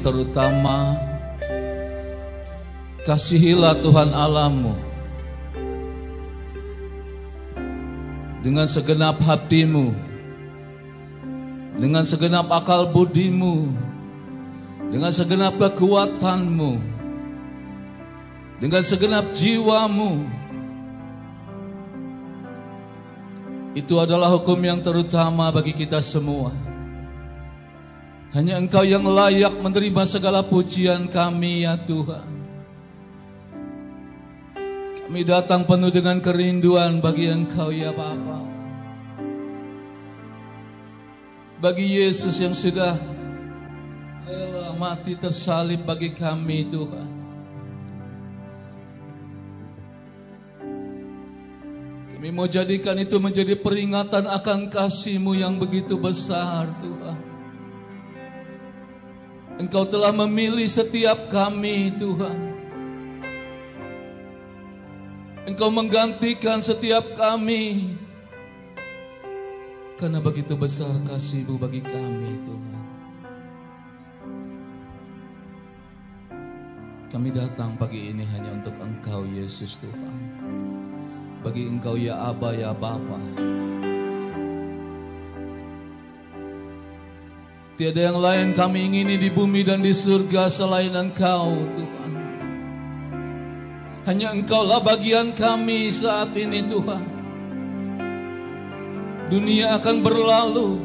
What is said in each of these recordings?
terutama, kasihilah Tuhan Allahmu dengan segenap hatimu, dengan segenap akal budimu, dengan segenap kekuatanmu, dengan segenap jiwamu. Itu adalah hukum yang terutama bagi kita semua. Hanya Engkau yang layak menerima segala pujian kami, ya Tuhan. Kami datang penuh dengan kerinduan bagi Engkau, ya Bapa. Bagi Yesus yang sudah rela mati tersalib bagi kami, Tuhan. Kami mau jadikan itu menjadi peringatan akan kasih-Mu yang begitu besar, Tuhan. Engkau telah memilih setiap kami, Tuhan. Engkau menggantikan setiap kami. Karena begitu besar kasih-Mu bagi kami, Tuhan. Kami datang pagi ini hanya untuk Engkau, Yesus Tuhan. Bagi Engkau, ya Aba, ya Bapa. Tiada yang lain kami ingini di bumi dan di surga selain Engkau, Tuhan. Hanya Engkaulah bagian kami saat ini, Tuhan. Dunia akan berlalu,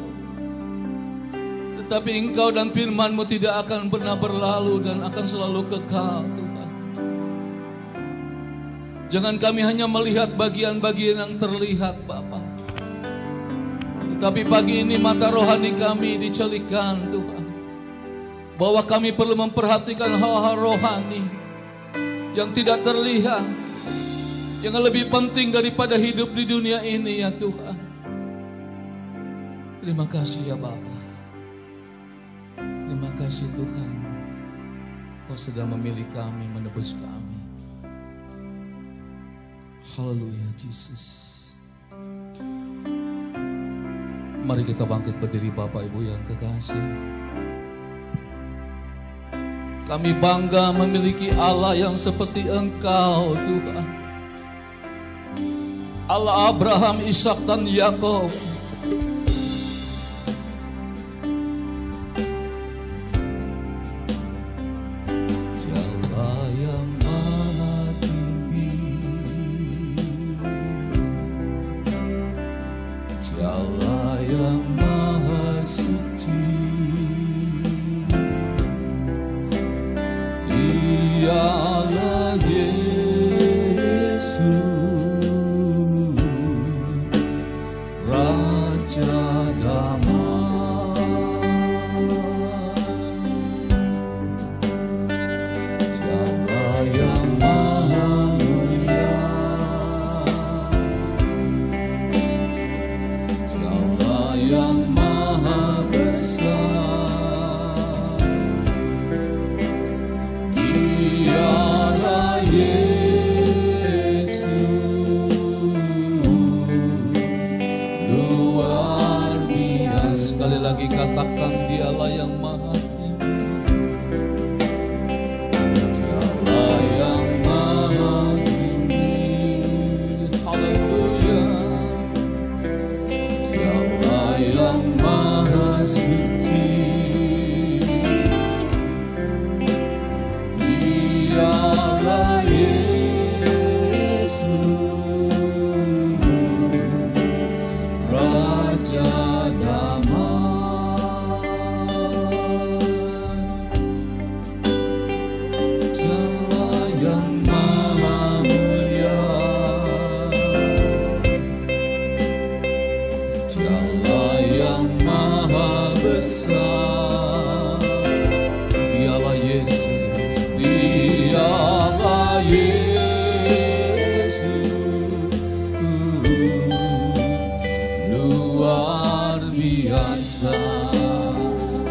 tetapi Engkau dan firman-Mu tidak akan pernah berlalu dan akan selalu kekal, Tuhan. Jangan kami hanya melihat bagian-bagian yang terlihat, Bapa. Tapi pagi ini mata rohani kami dicelikan, Tuhan. Bahwa kami perlu memperhatikan hal-hal rohani yang tidak terlihat, yang lebih penting daripada hidup di dunia ini, ya Tuhan. Terima kasih, ya Bapa. Terima kasih, Tuhan. Kau sedang memilih kami, menebus kami. Haleluya, Yesus. Mari kita bangkit berdiri, Bapak Ibu yang kekasih. Kami bangga memiliki Allah yang seperti Engkau, Tuhan. Allah Abraham, Ishak dan Yakub.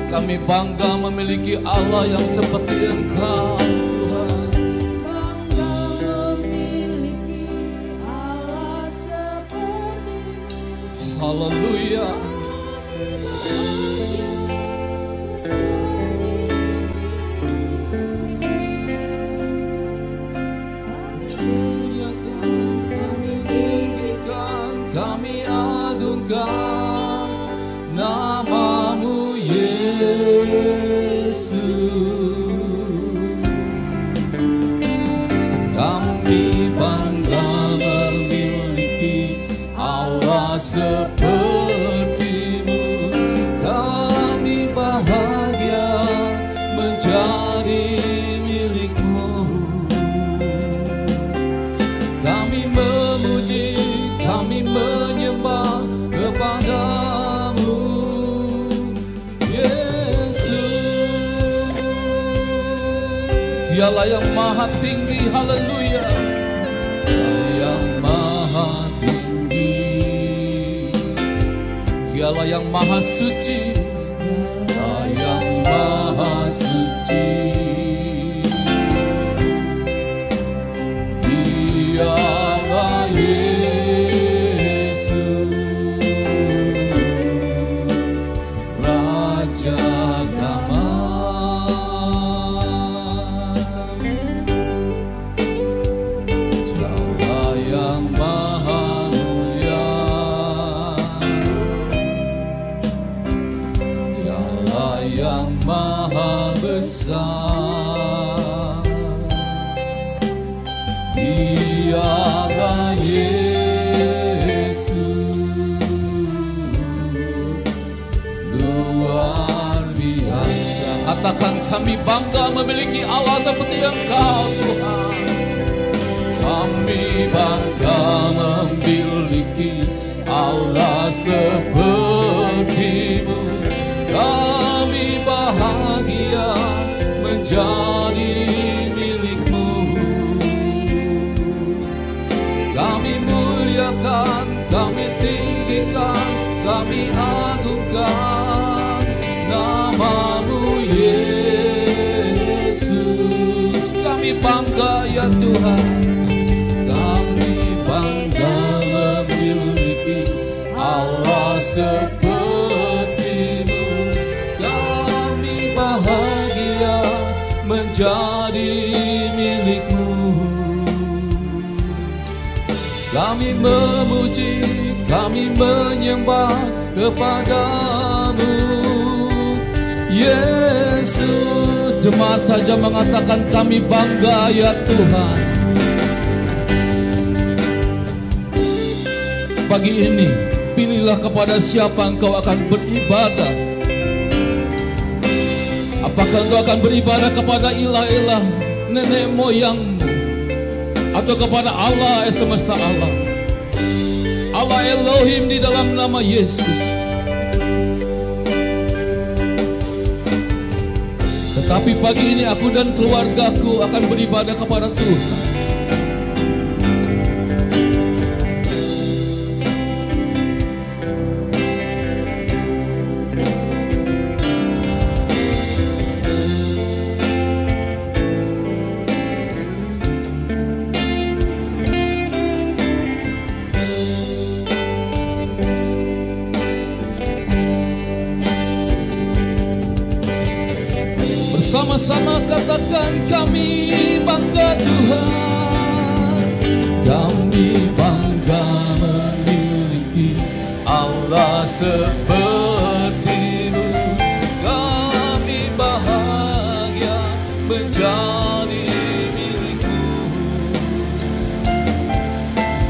Kami bangga memiliki Allah yang seperti Engkau, Tuhan. Bangga memiliki Allah seperti-Mu. Haleluya. mengagungkan nama-Mu Yesus. Kami bangga memiliki Allah seperti-Mu. Kami bahagia menjadi milik-Mu. Kami memuji, kami menyembah kepada-Mu Yesus. Dialah yang maha tinggi, haleluya. Dialah yang maha tinggi, Dialah yang maha suci, Dialah yang maha suci. Dialah Yesus, Raja damai. Dialah yang maha mulia, Dialah yang maha besar. Dialah Yesus, luar biasa. Katakan, kami bangga memiliki Allah seperti Engkau Tuhan. Kami bangga memiliki Allah seperti-Mu. Kami bahagia menjadi milik-Mu. Kami muliakan, kami tinggikan, kami agungkan nama-Mu Yesus. Kami bangga ya Tuhan. Kami bangga memiliki Allah seperti-Mu. Kami bahagia menjadi milik-Mu. Kami memuji, kami menyembah kepada-Mu Yesus. Jemaat saja mengatakan kami bangga ya Tuhan. Pagi ini pilihlah kepada siapa engkau akan beribadah. Apakah engkau akan beribadah kepada ilah-ilah nenek moyangmu, atau kepada Allah semesta alam, Allah Elohim di dalam nama Yesus. Tetapi pagi ini aku dan keluargaku akan beribadah kepada Tuhan. Sama-sama katakan, kami bangga Tuhan. Kami bangga memiliki Allah seperti-Mu. Kami bahagia menjadi milik-Mu.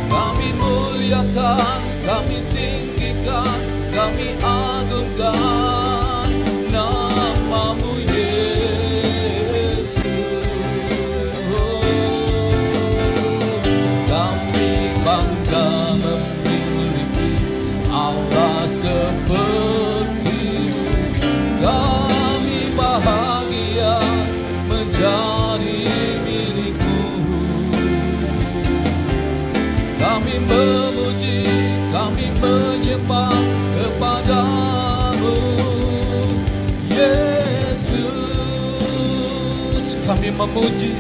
Kami muliakan, kami tinggikan, kami agungkan nama-Mu Yesus. Kami bangga memiliki Allah seperti-Mu. Kami bahagia menjadi milik-Mu. Kami memuji, kami menyembah kepada-Mu Yesus. Kami memuji,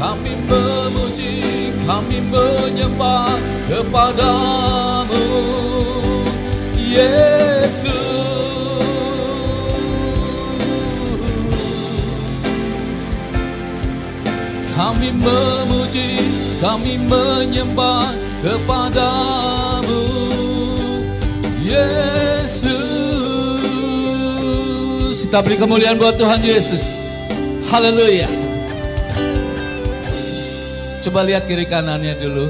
kami memuji, kami menyembah kepada-Mu Yesus. Kami memuji, kami menyembah kepadamu, Yesus. Kita beri kemuliaan buat Tuhan Yesus. Haleluya. Coba lihat kiri kanannya dulu.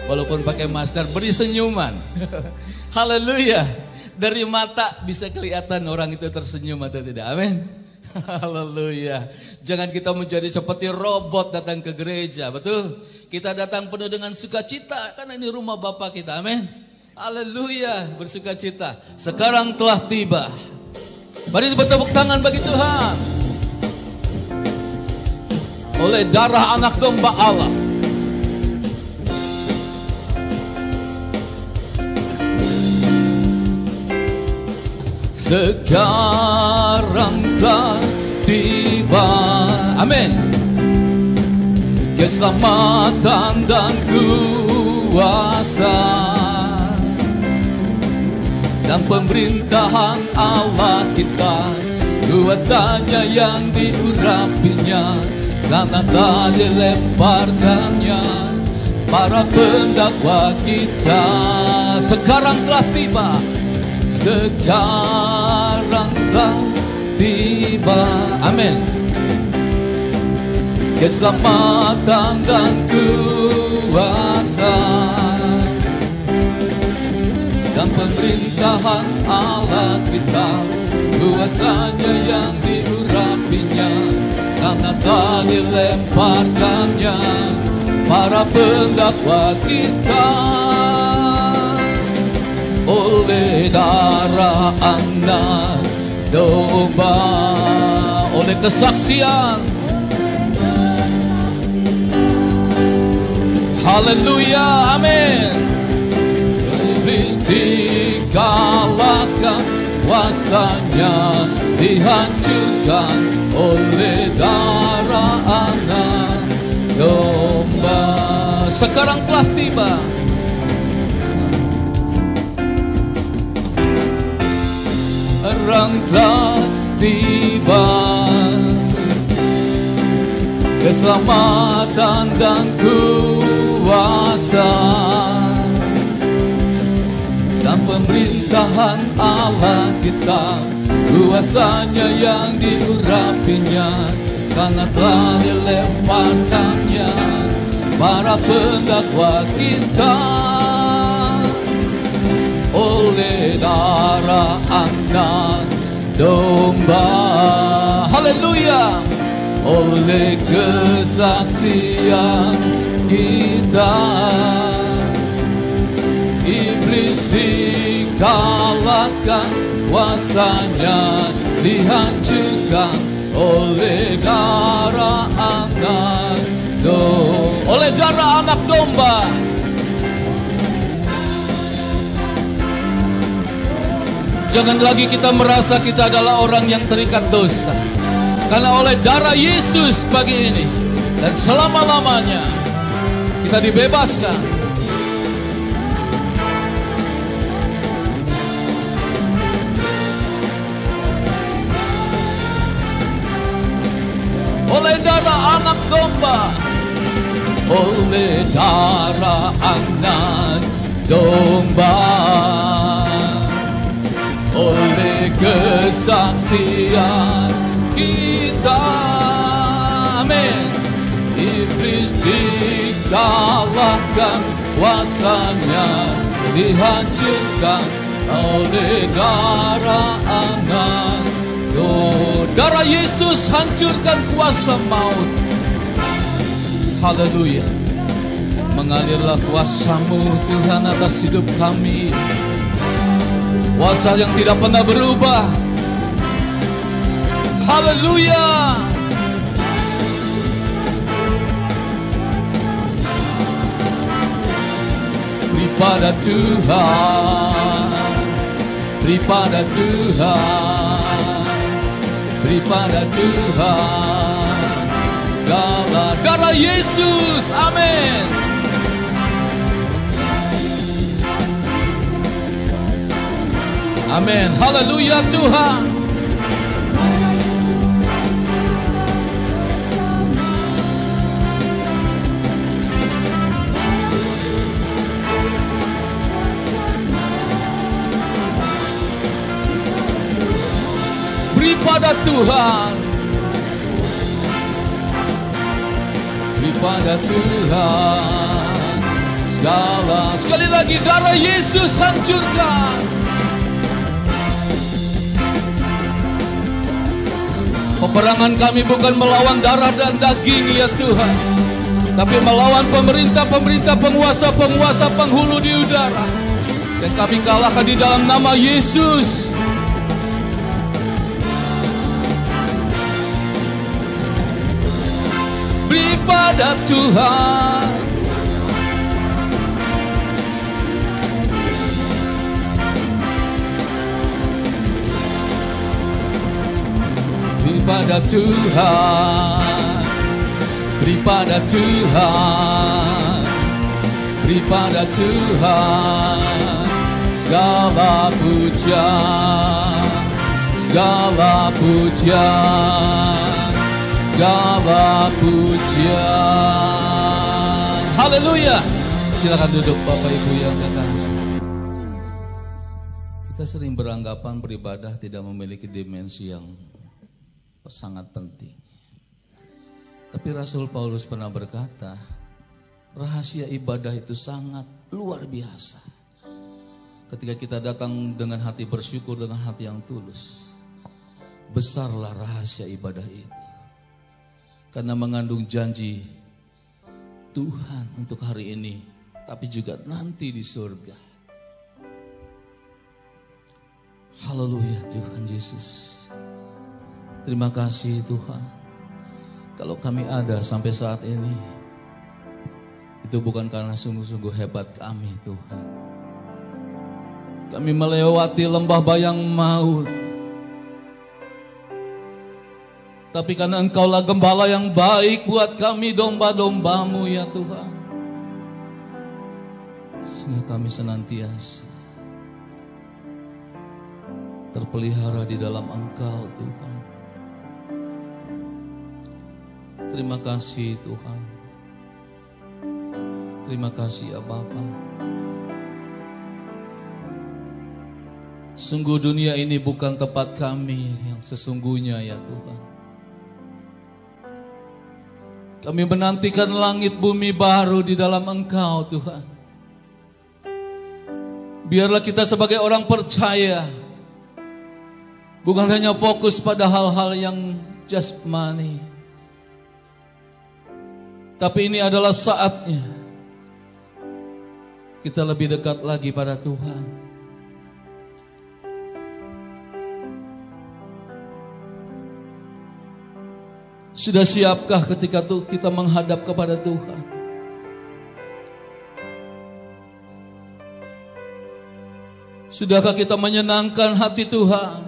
Walaupun pakai masker, beri senyuman. Haleluya. Dari mata bisa kelihatan orang itu tersenyum atau tidak. Amin. Haleluya. Jangan kita menjadi seperti robot datang ke gereja. Betul. Kita datang penuh dengan sukacita. Karena ini rumah Bapa kita. Amin. Haleluya. Bersukacita. Sekarang telah tiba. Mari bertepuk tangan bagi Tuhan. Oleh darah anak domba Allah. Sekarang telah tiba, amin, keselamatan dan kuasa dan pemerintahan Allah kita, kuasanya yang diurapinya, karena telah dilemparkannya para pendakwa kita. Sekarang telah tiba. Sekarang telah tiba, amin, keselamatan dan kuasa dan pemerintahan Allah kita, kuasanya yang diurapinya, karena telah dilemparkannya para pendakwa kita. Oleh darah anak domba, oleh kesaksian, haleluya, amin, iblis dikalahkan, kuasanya dihancurkan oleh darah anak domba. Sekarang telah tiba. Sekarang telah tiba, keselamatan dan kuasa dan pemerintahan Allah kita, kuasanya yang diurapinya, karena telah dilemparkannya para pendakwa kita. Oleh darah anak domba, haleluya, oleh kesaksian kita, iblis dikalahkan, kuasanya dihancurkan oleh darah anak domba. Oleh darah anak domba. Jangan lagi kita merasa kita adalah orang yang terikat dosa. Karena oleh darah Yesus pagi ini dan selama-lamanya kita dibebaskan. Oleh darah anak domba. Oleh darah anak domba. Oleh kesaksian kita, amin, iblis dikalahkan, kuasanya dihancurkan oleh darah anak. Oh, darah Yesus hancurkan kuasa maut. Haleluya. Mengalirlah kuasa-Mu Tuhan atas hidup kami. Kuasa yang tidak pernah berubah. Haleluya. Beri pada Tuhan, beri pada Tuhan, beri pada Tuhan segala darah Yesus, amin. Amin. Haleluya Tuhan. pada Tuhan, beri pada Tuhan segala. Sekali lagi, darah Yesus hancurkan. Peperangan kami bukan melawan darah dan daging ya Tuhan, tapi melawan pemerintah-pemerintah, penguasa-penguasa penghulu di udara. Dan kami kalahkan di dalam nama Yesus. Beri pada Tuhan beri pada Tuhan, beri pada Tuhan, beri pada Tuhan segala pujian, segala pujian, segala pujian. Haleluya. Silakan duduk Bapak Ibu yang kekasih. Kita sering beranggapan beribadah tidak memiliki dimensi yang sangat penting. Tapi Rasul Paulus pernah berkata, rahasia ibadah itu sangat luar biasa. Ketika kita datang dengan hati bersyukur, dengan hati yang tulus, besarlah rahasia ibadah itu. Karena mengandung janji Tuhan untuk hari ini, tapi juga nanti di surga. Haleluya Tuhan Yesus. Terima kasih Tuhan. Kalau kami ada sampai saat ini, itu bukan karena sungguh-sungguh hebat kami Tuhan. Kami melewati lembah bayang maut, tapi karena Engkaulah gembala yang baik buat kami, domba-dombamu ya Tuhan. Sehingga kami senantiasa terpelihara di dalam Engkau Tuhan. Terima kasih Tuhan. Terima kasih ya Bapa. Sungguh dunia ini bukan tempat kami yang sesungguhnya ya Tuhan. Kami menantikan langit bumi baru di dalam Engkau Tuhan. Biarlah kita sebagai orang percaya bukan hanya fokus pada hal-hal yang jasmani, tapi ini adalah saatnya kita lebih dekat lagi pada Tuhan. Sudah siapkah ketika kita menghadap kepada Tuhan? Sudahkah kita menyenangkan hati Tuhan?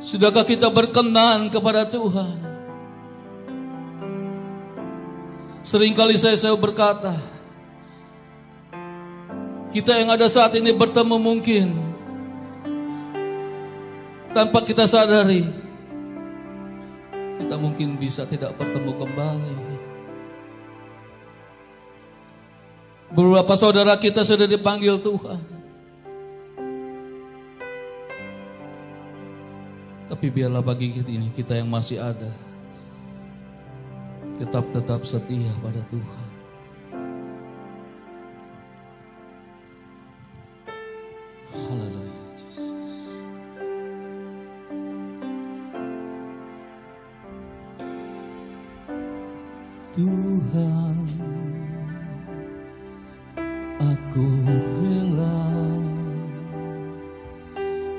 Sudahkah kita berkenan kepada Tuhan? Seringkali saya berkata, kita yang ada saat ini bertemu mungkin tanpa kita sadari, kita mungkin bisa tidak bertemu kembali. Beberapa saudara kita sudah dipanggil Tuhan, tapi biarlah bagi kita yang masih ada, tetap setia pada Tuhan. Haleluya Yesus. Tuhan, aku rela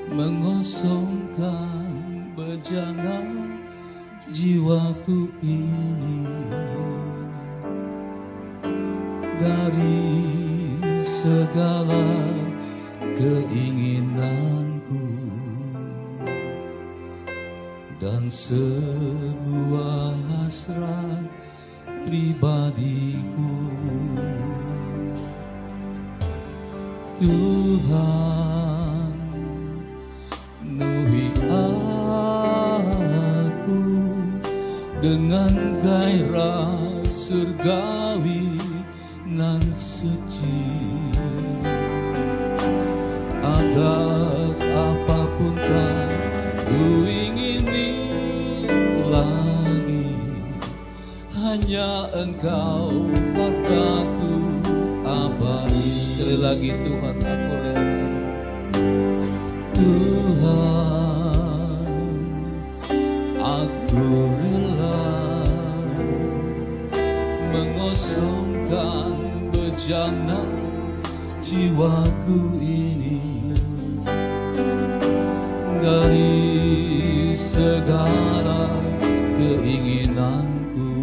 mengosongkan bejana jiwaku ini dari segala keinginanku dan sebuah hasrat pribadiku. Tuhan, penuhi aku dengan gairah surgawi nan suci, agar apapun apapun tak ku ingini lagi, hanya Engkau hartaku abadi. Sekali lagi Tuhan, aku rela. Tuhan, aku rela mengosongkan bejana jiwaku ini dari segala keinginanku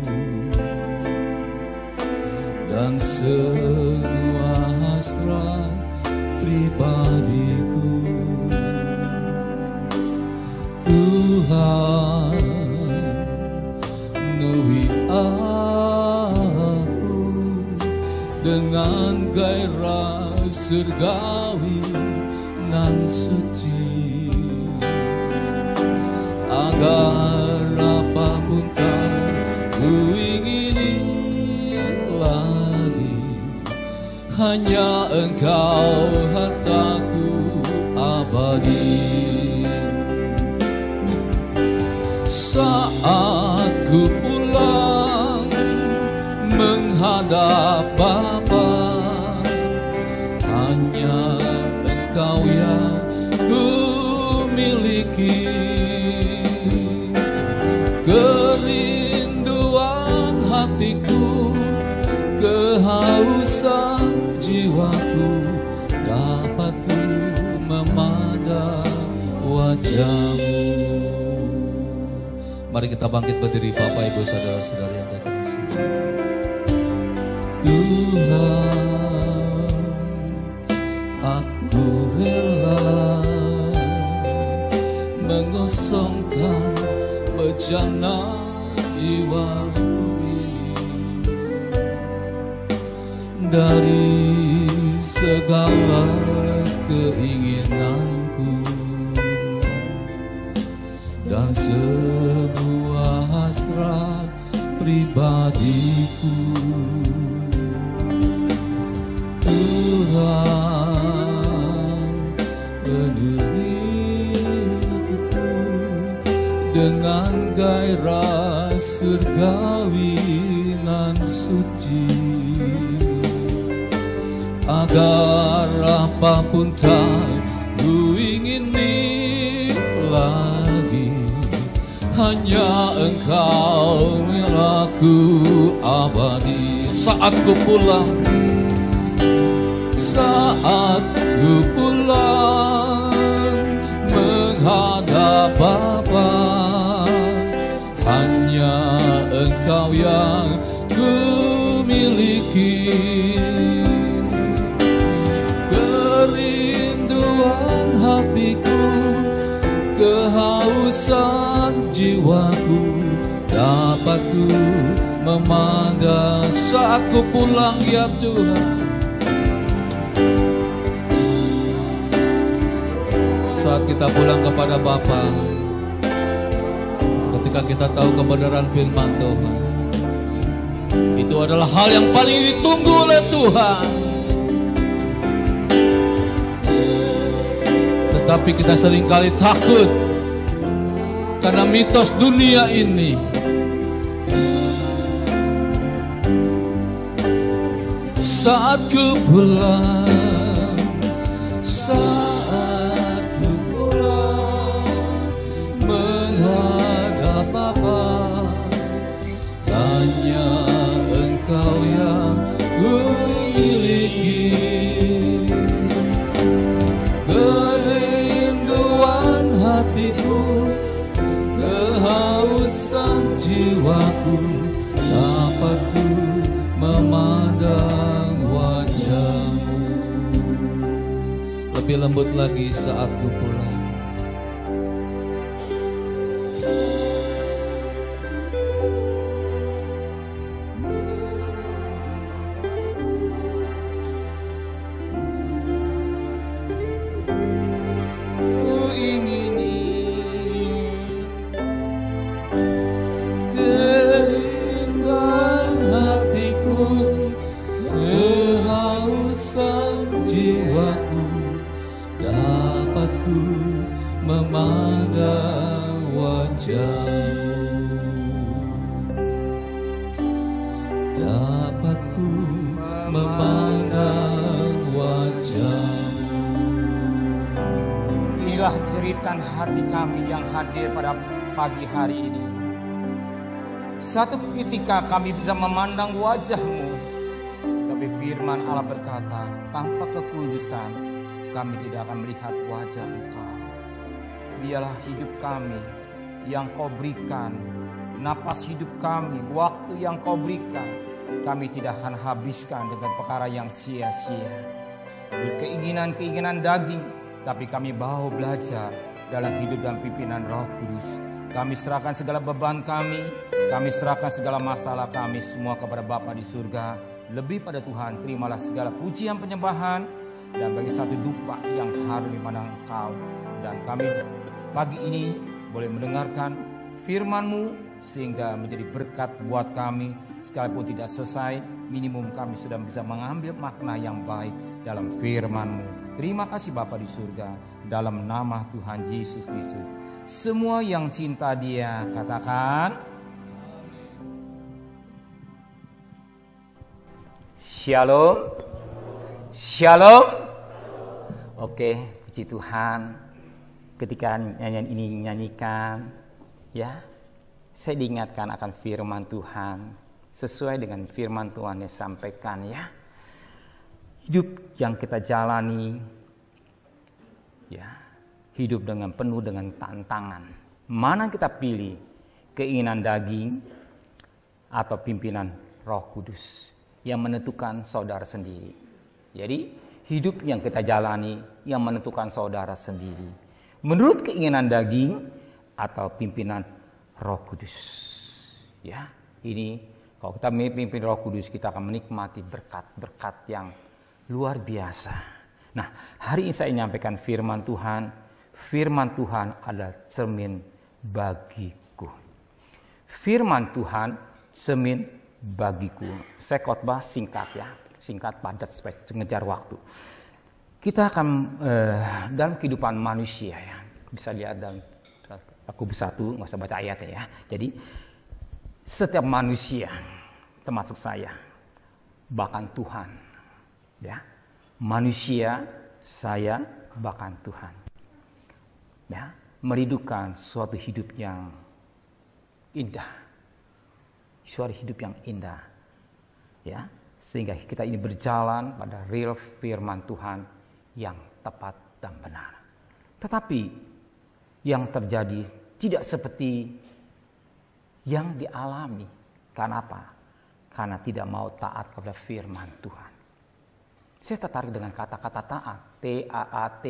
dan semua hasrat pribadiku. Tuhan, penuhi aku dengan gairah surgawi nan suci, agar apapun tak ku ingini lagi, hanya Engkau hartaku abadi. Saat ku pulang menghadap Bapa, hanya Engkau yang ku miliki. Kerinduan hatiku, kehausan jiwaku, dapat ku memandang wajah-Mu. Mari kita bangkit berdiri, Bapak, Ibu, Saudara-saudara yang terkasih. Tuhan, aku rela mengosongkan bejana jiwaku ini dari segala keinginanku dan semua hasrat pribadiku. Tuhan, penuhi hatiku dengan gairah surgawi nan suci, agar apapun tak ku ingini lagi, hanya Engkau milaku abadi. Saat ku pulang menghadap Bapa, hanya Engkau yang ku miliki. Kerinduan hatiku, kehausan jiwaku, dapat ku memandang saat ku pulang, ya Tuhan. Saat kita pulang kepada Bapa, ketika kita tahu kebenaran firman Tuhan, itu adalah hal yang paling ditunggu oleh Tuhan. Tetapi kita seringkali takut karena mitos dunia ini. Saat ku pulang, saat ku pulang menghadap Bapa, hanya Engkau yang ku miliki. Kerinduan hatiku, kehausan jiwaku, dapat ku memandang wajah-Mu. Lebih lembut lagi saat ku pulang. Ku ingini kerinduan hatiku, kehausan jiwaku, dapat ku memandang wajah-Mu. Inilah jeritan hati kami yang hadir pada pagi hari ini. Satu ketika kami bisa memandang wajah-Mu, tapi firman Allah berkata, tanpa kekudusan kami tidak akan melihat wajah Engkau. Biarlah hidup kami yang Kau berikan, napas hidup kami, waktu yang Kau berikan, kami tidak akan habiskan dengan perkara yang sia-sia. Keinginan-keinginan daging, tapi kami mau belajar dalam hidup dan pimpinan Roh Kudus. Kami serahkan segala beban kami serahkan segala masalah kami semua kepada Bapa di surga. Lebih pada Tuhan, terimalah segala pujian penyembahan dan bagi satu dupa yang harus dipandang Engkau. Dan kami pagi ini boleh mendengarkan firman-Mu sehingga menjadi berkat buat kami. Sekalipun tidak selesai, minimum kami sudah bisa mengambil makna yang baik dalam firman-Mu. Terima kasih Bapa di surga, dalam nama Tuhan Yesus Kristus. Semua yang cinta Dia katakan Shalom. Shalom. Oke, puji Tuhan. Ketika nyanyian ini nyanyikan, ya, saya diingatkan akan firman Tuhan. Sesuai dengan firman Tuhan yang sampaikan, ya. Hidup yang kita jalani, ya, hidup dengan penuh dengan tantangan. Mana kita pilih, keinginan daging atau pimpinan Roh Kudus yang menentukan saudara sendiri. Jadi hidup yang kita jalani yang menentukan saudara sendiri. Menurut keinginan daging atau pimpinan Roh Kudus. Ya, ini kalau kita memimpin Roh Kudus, kita akan menikmati berkat-berkat yang luar biasa. Nah, hari ini saya menyampaikan firman Tuhan. Firman Tuhan adalah cermin bagiku. Firman Tuhan cermin bagiku. Saya khotbah singkat, ya, singkat padat supaya mengejar waktu. Kita akan dalam kehidupan manusia, ya, bisa lihat dalam Yakobus 1, nggak usah baca ayatnya, ya. Jadi setiap manusia, termasuk saya, bahkan Tuhan, ya, manusia, saya, bahkan Tuhan, ya, merindukan suatu hidup yang indah, suatu hidup yang indah, ya, sehingga kita ini berjalan pada real firman Tuhan yang tepat dan benar. Tetapi yang terjadi tidak seperti yang dialami. Karena apa? Karena tidak mau taat kepada firman Tuhan. Saya tertarik dengan kata-kata taat, T-A-A-T,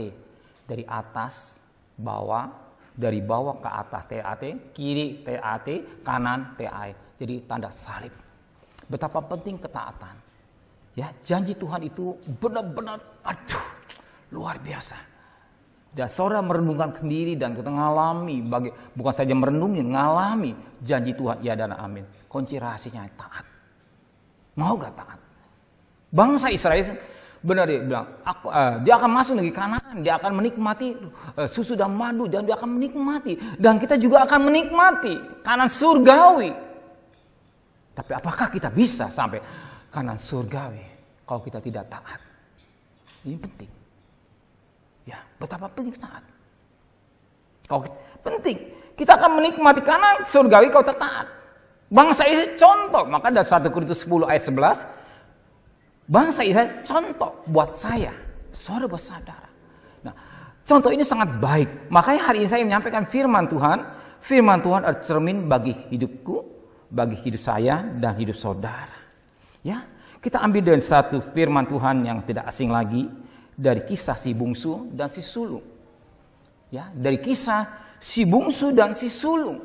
dari atas, bawah, dari bawah ke atas, T-A-T, kiri T-A-T, kanan T-A-I. Jadi tanda salib. Betapa penting ketaatan. Ya, janji Tuhan itu benar-benar, luar biasa. Dan saudara merenungkan sendiri dan kita ngalami, bukan saja merenungi, ngalami janji Tuhan, ya dan amin. Kunci rahasianya taat. Mau gak taat? Bangsa Israel benar, dia bilang, dia akan masuk negeri Kanaan, dia akan menikmati susu dan madu, dan dia akan menikmati. Dan kita juga akan menikmati kanan surgawi. Tapi apakah kita bisa sampai kanan surgawi kalau kita tidak taat? Ini penting. Ya, betapa penting taat. Penting. Kita akan menikmati kanan surgawi kalau kita taat. Bangsa Israel contoh. Maka dari 1 Korintus 10 ayat 11. Bangsa Israel contoh buat saya. Saudara-saudara. Nah, contoh ini sangat baik. Makanya hari ini saya menyampaikan firman Tuhan. Firman Tuhan adalah cermin bagi hidupku, bagi hidup saya, dan hidup saudara. Ya, kita ambil dari satu firman Tuhan yang tidak asing lagi. Dari kisah si bungsu dan si sulung. Ya, dari kisah si bungsu dan si sulung.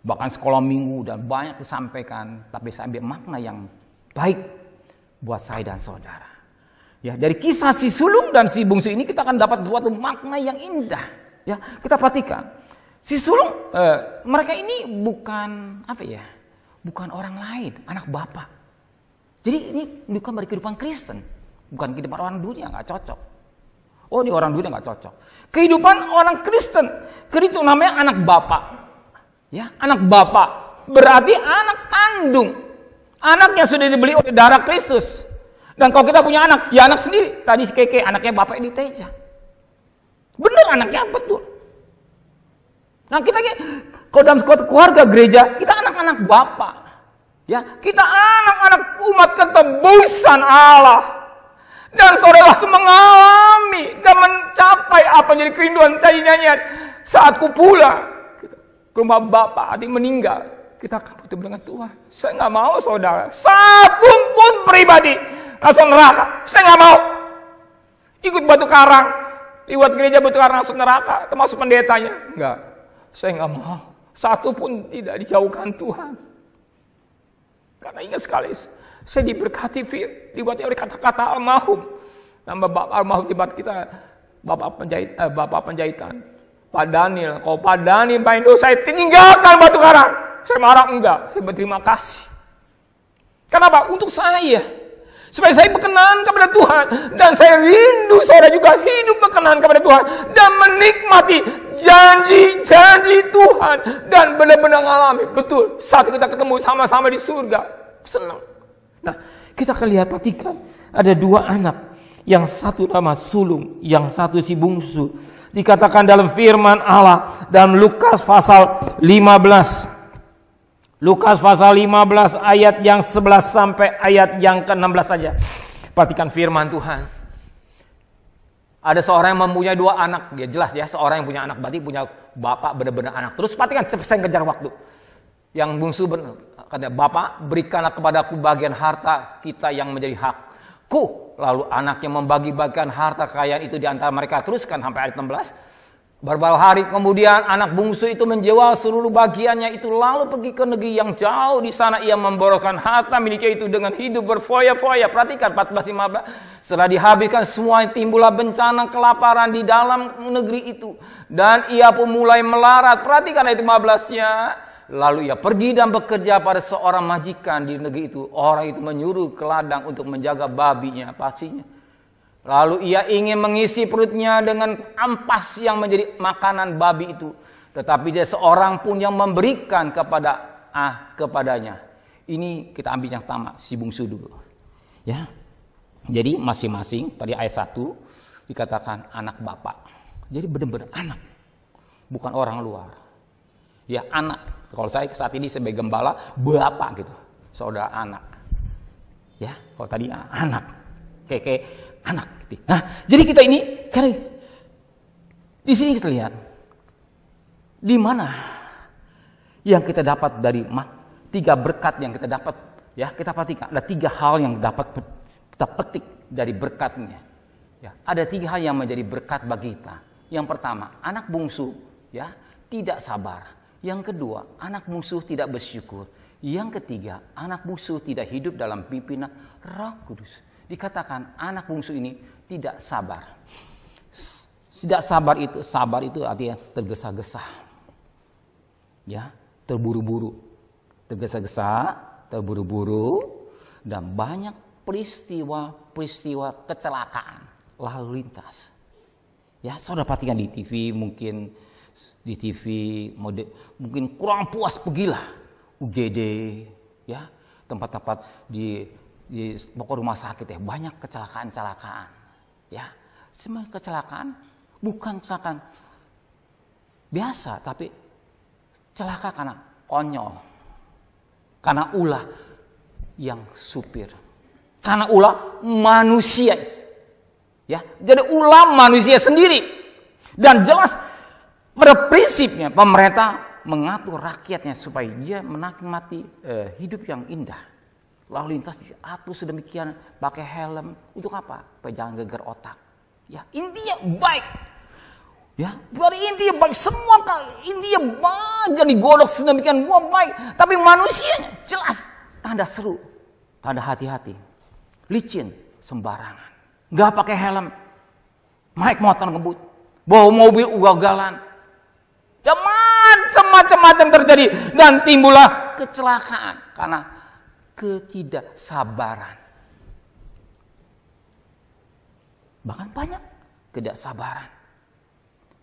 Bahkan sekolah minggu dan banyak disampaikan. Tapi saya ambil makna yang baik buat saya dan saudara. Ya, dari kisah si sulung dan si bungsu ini kita akan dapat suatu makna yang indah. Ya, kita perhatikan. Si sulung, mereka ini bukan bukan orang lain, anak bapak. Jadi ini bukan dari kehidupan Kristen. Bukan kehidupan orang dunia, nggak cocok. Oh, ini orang dunia nggak cocok. Kehidupan orang Kristen, itu namanya anak bapak. Ya, anak bapak berarti anak kandung. Anak yang sudah dibeli oleh darah Kristus. Dan kalau kita punya anak, ya anak sendiri. Tadi si Keke, anaknya bapaknya di Teja. Bener anaknya, betul. Nah kita, kalau dalam keluarga gereja, kita anak-anak Bapak. Ya, kita anak-anak umat ketebusan Allah. Dan saudara langsung mengalami dan mencapai apa yang jadi kerinduan tadi nyanyian. Saat ku pulang ke rumah Bapak, adik meninggal, kita akan bertemu dengan Tuhan. Saya nggak mau saudara, satu pun pribadi langsung neraka. Saya nggak mau ikut batu karang, lewat gereja batu karang langsung neraka, termasuk pendetanya. Enggak, saya nggak mau. Satu pun tidak dijauhkan Tuhan. Karena ingat sekali, saya diberkati dibuatnya oleh kata-kata almarhum. Nama Bapak almarhum dibuat kita Bapak penjahitan. Pak Daniel, kalau Pak Daniel main dosa, saya tinggalkan batu karang. Saya marah enggak, saya berterima kasih. Kenapa? Untuk saya. Supaya saya berkenan kepada Tuhan. Dan saya rindu saudara juga hidup berkenan kepada Tuhan. Dan menikmati janji-janji Tuhan. Dan benar-benar mengalami. Betul, saat kita ketemu sama-sama di surga. Senang. Nah, kita akan lihat, perhatikan. Ada dua anak. Yang satu nama sulung, yang satu si bungsu. Dikatakan dalam firman Allah dalam Lukas pasal 15. Lukas pasal 15 ayat yang 11 sampai ayat yang ke-16 saja. Perhatikan firman Tuhan. Ada seorang yang mempunyai dua anak. Dia jelas ya, seorang yang punya anak berarti punya bapak benar-benar anak. Terus perhatikan, saya kejar waktu. Yang bungsu benar. Kata Bapak, berikanlah kepadaku bagian harta kita yang menjadi hakku. Lalu anaknya membagi-bagikan harta kekayaan itu di antara mereka. Teruskan sampai ayat 16. Beberapa hari kemudian anak bungsu itu menjual seluruh bagiannya itu lalu pergi ke negeri yang jauh. Di sana ia memborokkan harta miliknya itu dengan hidup berfoya-foya. Perhatikan 14-15. Setelah dihabiskan semua, timbullah bencana kelaparan di dalam negeri itu. Dan ia pun mulai melarat. Perhatikan ayat 15-nya. Lalu ia pergi dan bekerja pada seorang majikan di negeri itu. Orang itu menyuruh ke ladang untuk menjaga babinya, pastinya. Lalu ia ingin mengisi perutnya dengan ampas yang menjadi makanan babi itu. Tetapi dia seorang pun yang memberikan kepadanya. Ini kita ambil yang pertama, si bungsu dulu. Ya. Jadi masing-masing pada ayat 1 dikatakan anak bapak. Jadi benar-benar anak. Bukan orang luar. Ya anak. Kalau saya saat ini sebagai gembala, bapak gitu. Saudara anak. Ya, kalau tadi anak. Kayak anak. Nah, jadi kita ini, karena di sini kita lihat. Di mana yang kita dapat dari tiga berkat yang kita dapat. Ya, kita perhatikan. Ada 3 hal yang dapat kita petik dari berkatnya. Ya, ada 3 hal yang menjadi berkat bagi kita. Yang pertama, anak bungsu ya tidak sabar. Yang kedua, anak bungsu tidak bersyukur. Yang ketiga, anak bungsu tidak hidup dalam pimpinan Roh Kudus. Dikatakan anak bungsu ini tidak sabar. Tidak sabar itu artinya tergesa-gesa. Ya, terburu-buru. Tergesa-gesa, terburu-buru, dan banyak peristiwa kecelakaan lalu lintas. Ya, saudara perhatikan di TV mungkin mungkin kurang puas, pergilah UGD ya, tempat-tempat di pokok rumah sakit ya, banyak kecelakaan ya. Semua kecelakaan bukan kecelakaan biasa, tapi celaka karena konyol, karena ulah yang supir, karena ulah manusia ya. Jadi ulah manusia sendiri. Dan jelas pada prinsipnya pemerintah mengatur rakyatnya supaya dia menikmati hidup yang indah. Lalu lintas diatur sedemikian, pakai helm untuk apa? Supaya jangan geger otak. Ya, intinya baik. Ya, pada intinya baik, semua intinya baik, jangan digodok sedemikian baik. Tapi manusianya jelas tanda seru, tanda hati-hati, licin, sembarangan, nggak pakai helm, naik motor ngebut, bawa mobil ugal-ugalan. Ya macam-macam terjadi dan timbullah kecelakaan karena ketidaksabaran. Bahkan banyak ketidaksabaran.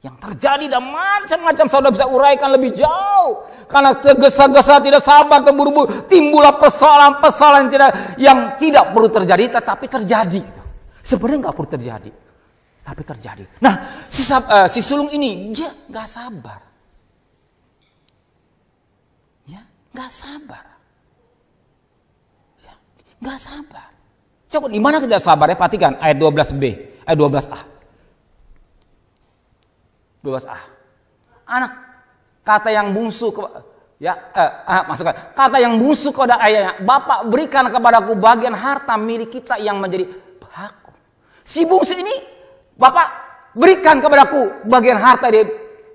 yang terjadi dan macam-macam saudara bisa uraikan lebih jauh. Karena tergesa-gesa tidak sabar terburu-buru timbullah persoalan-persoalan yang tidak perlu terjadi tetapi terjadi. Sebenarnya nggak perlu terjadi, tapi terjadi. Nah, si sulung ini dia nggak sabar, ya nggak sabar, ya nggak sabar. Coba di mana kita sabar ya? Perhatikan ayat 12b, ayat 12a. 12a. Anak kata yang bungsu masukkan. Kata yang bungsu kepada ayahnya, Bapak berikan kepadaku bagian harta milik kita yang menjadi hakku. Si bungsu ini, Bapak berikan kepadaku bagian harta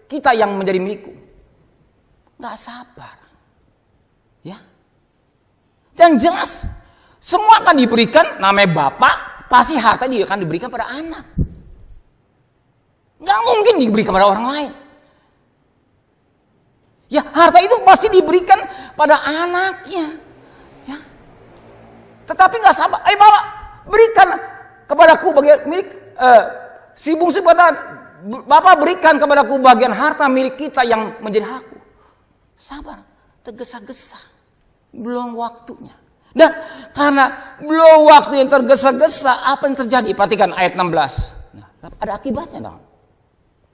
kita yang menjadi milikku. Gak sabar. Ya. Dan jelas semua akan diberikan, namanya Bapak, pasti harta dia akan diberikan pada anak. Gak mungkin diberikan pada orang lain. Ya, harta itu pasti diberikan pada anaknya. Ya. Tetapi gak sabar. Ayo Bapak, berikan kepadaku bagian milik si bungsu berkata, Bapak berikan kepadaku bagian harta milik kita yang menjadi hakku. Sabar, tergesa-gesa. Belum waktunya. Dan karena belum waktu yang tergesa-gesa, apa yang terjadi? Perhatikan ayat 16. Nah, ada akibatnya dong.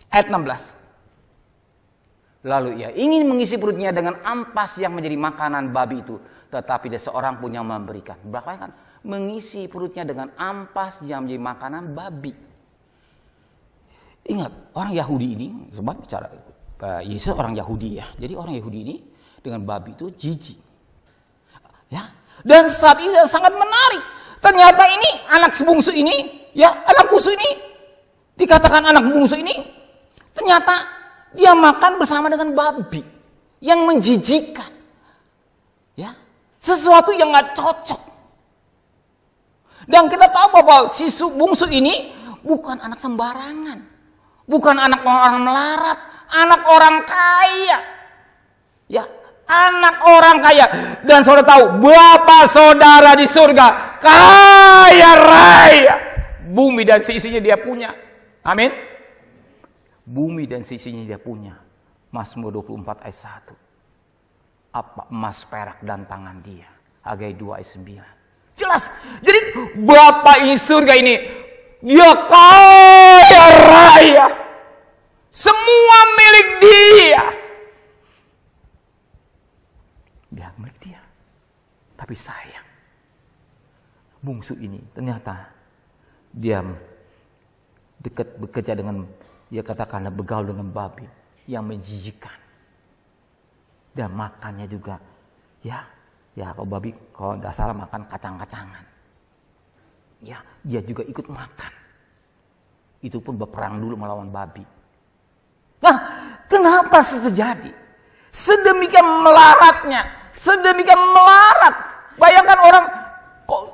Ayat 16. Lalu ia ingin mengisi perutnya dengan ampas yang menjadi makanan babi itu. Tetapi dia seorang pun yang memberikan. Berapa kan? Mengisi perutnya dengan ampas yang menjadi makanan babi. Ingat, orang Yahudi ini, sebab bicara Yesus orang Yahudi ya. Jadi orang Yahudi ini dengan babi itu jijik. Ya. Dan saat ini sangat menarik. Ternyata ini anak bungsu ini, ya anak bungsu ini, dikatakan anak bungsu ini, ternyata dia makan bersama dengan babi yang menjijikkan, ya sesuatu yang nggak cocok. Dan kita tahu bahwa si bungsu ini bukan anak sembarangan, bukan anak orang melarat, anak orang kaya, ya anak orang kaya. Dan saudara tahu, Bapa saudara di surga kaya raya, bumi dan seisinya dia punya. Amin. Bumi dan sisinya dia punya. Mazmur 24 ayat 1. Apa emas, perak dan tangan dia. Hagai 2 ayat 9. Jelas. Jadi Bapa ini surga ini, dia kaya raya. Semua milik dia. Dia milik dia. Tapi sayang, bungsu ini ternyata dia dekat bekerja dengan, dia katakanlah begaul dengan babi yang menjijikkan. Dan makannya juga, ya kalau babi kalau tidak salah makan kacang-kacangan. Ya, dia juga ikut makan. Itu pun berperang dulu melawan babi. Nah, kenapa sih terjadi? Sedemikian melaratnya, sedemikian melarat. Bayangkan orang kok,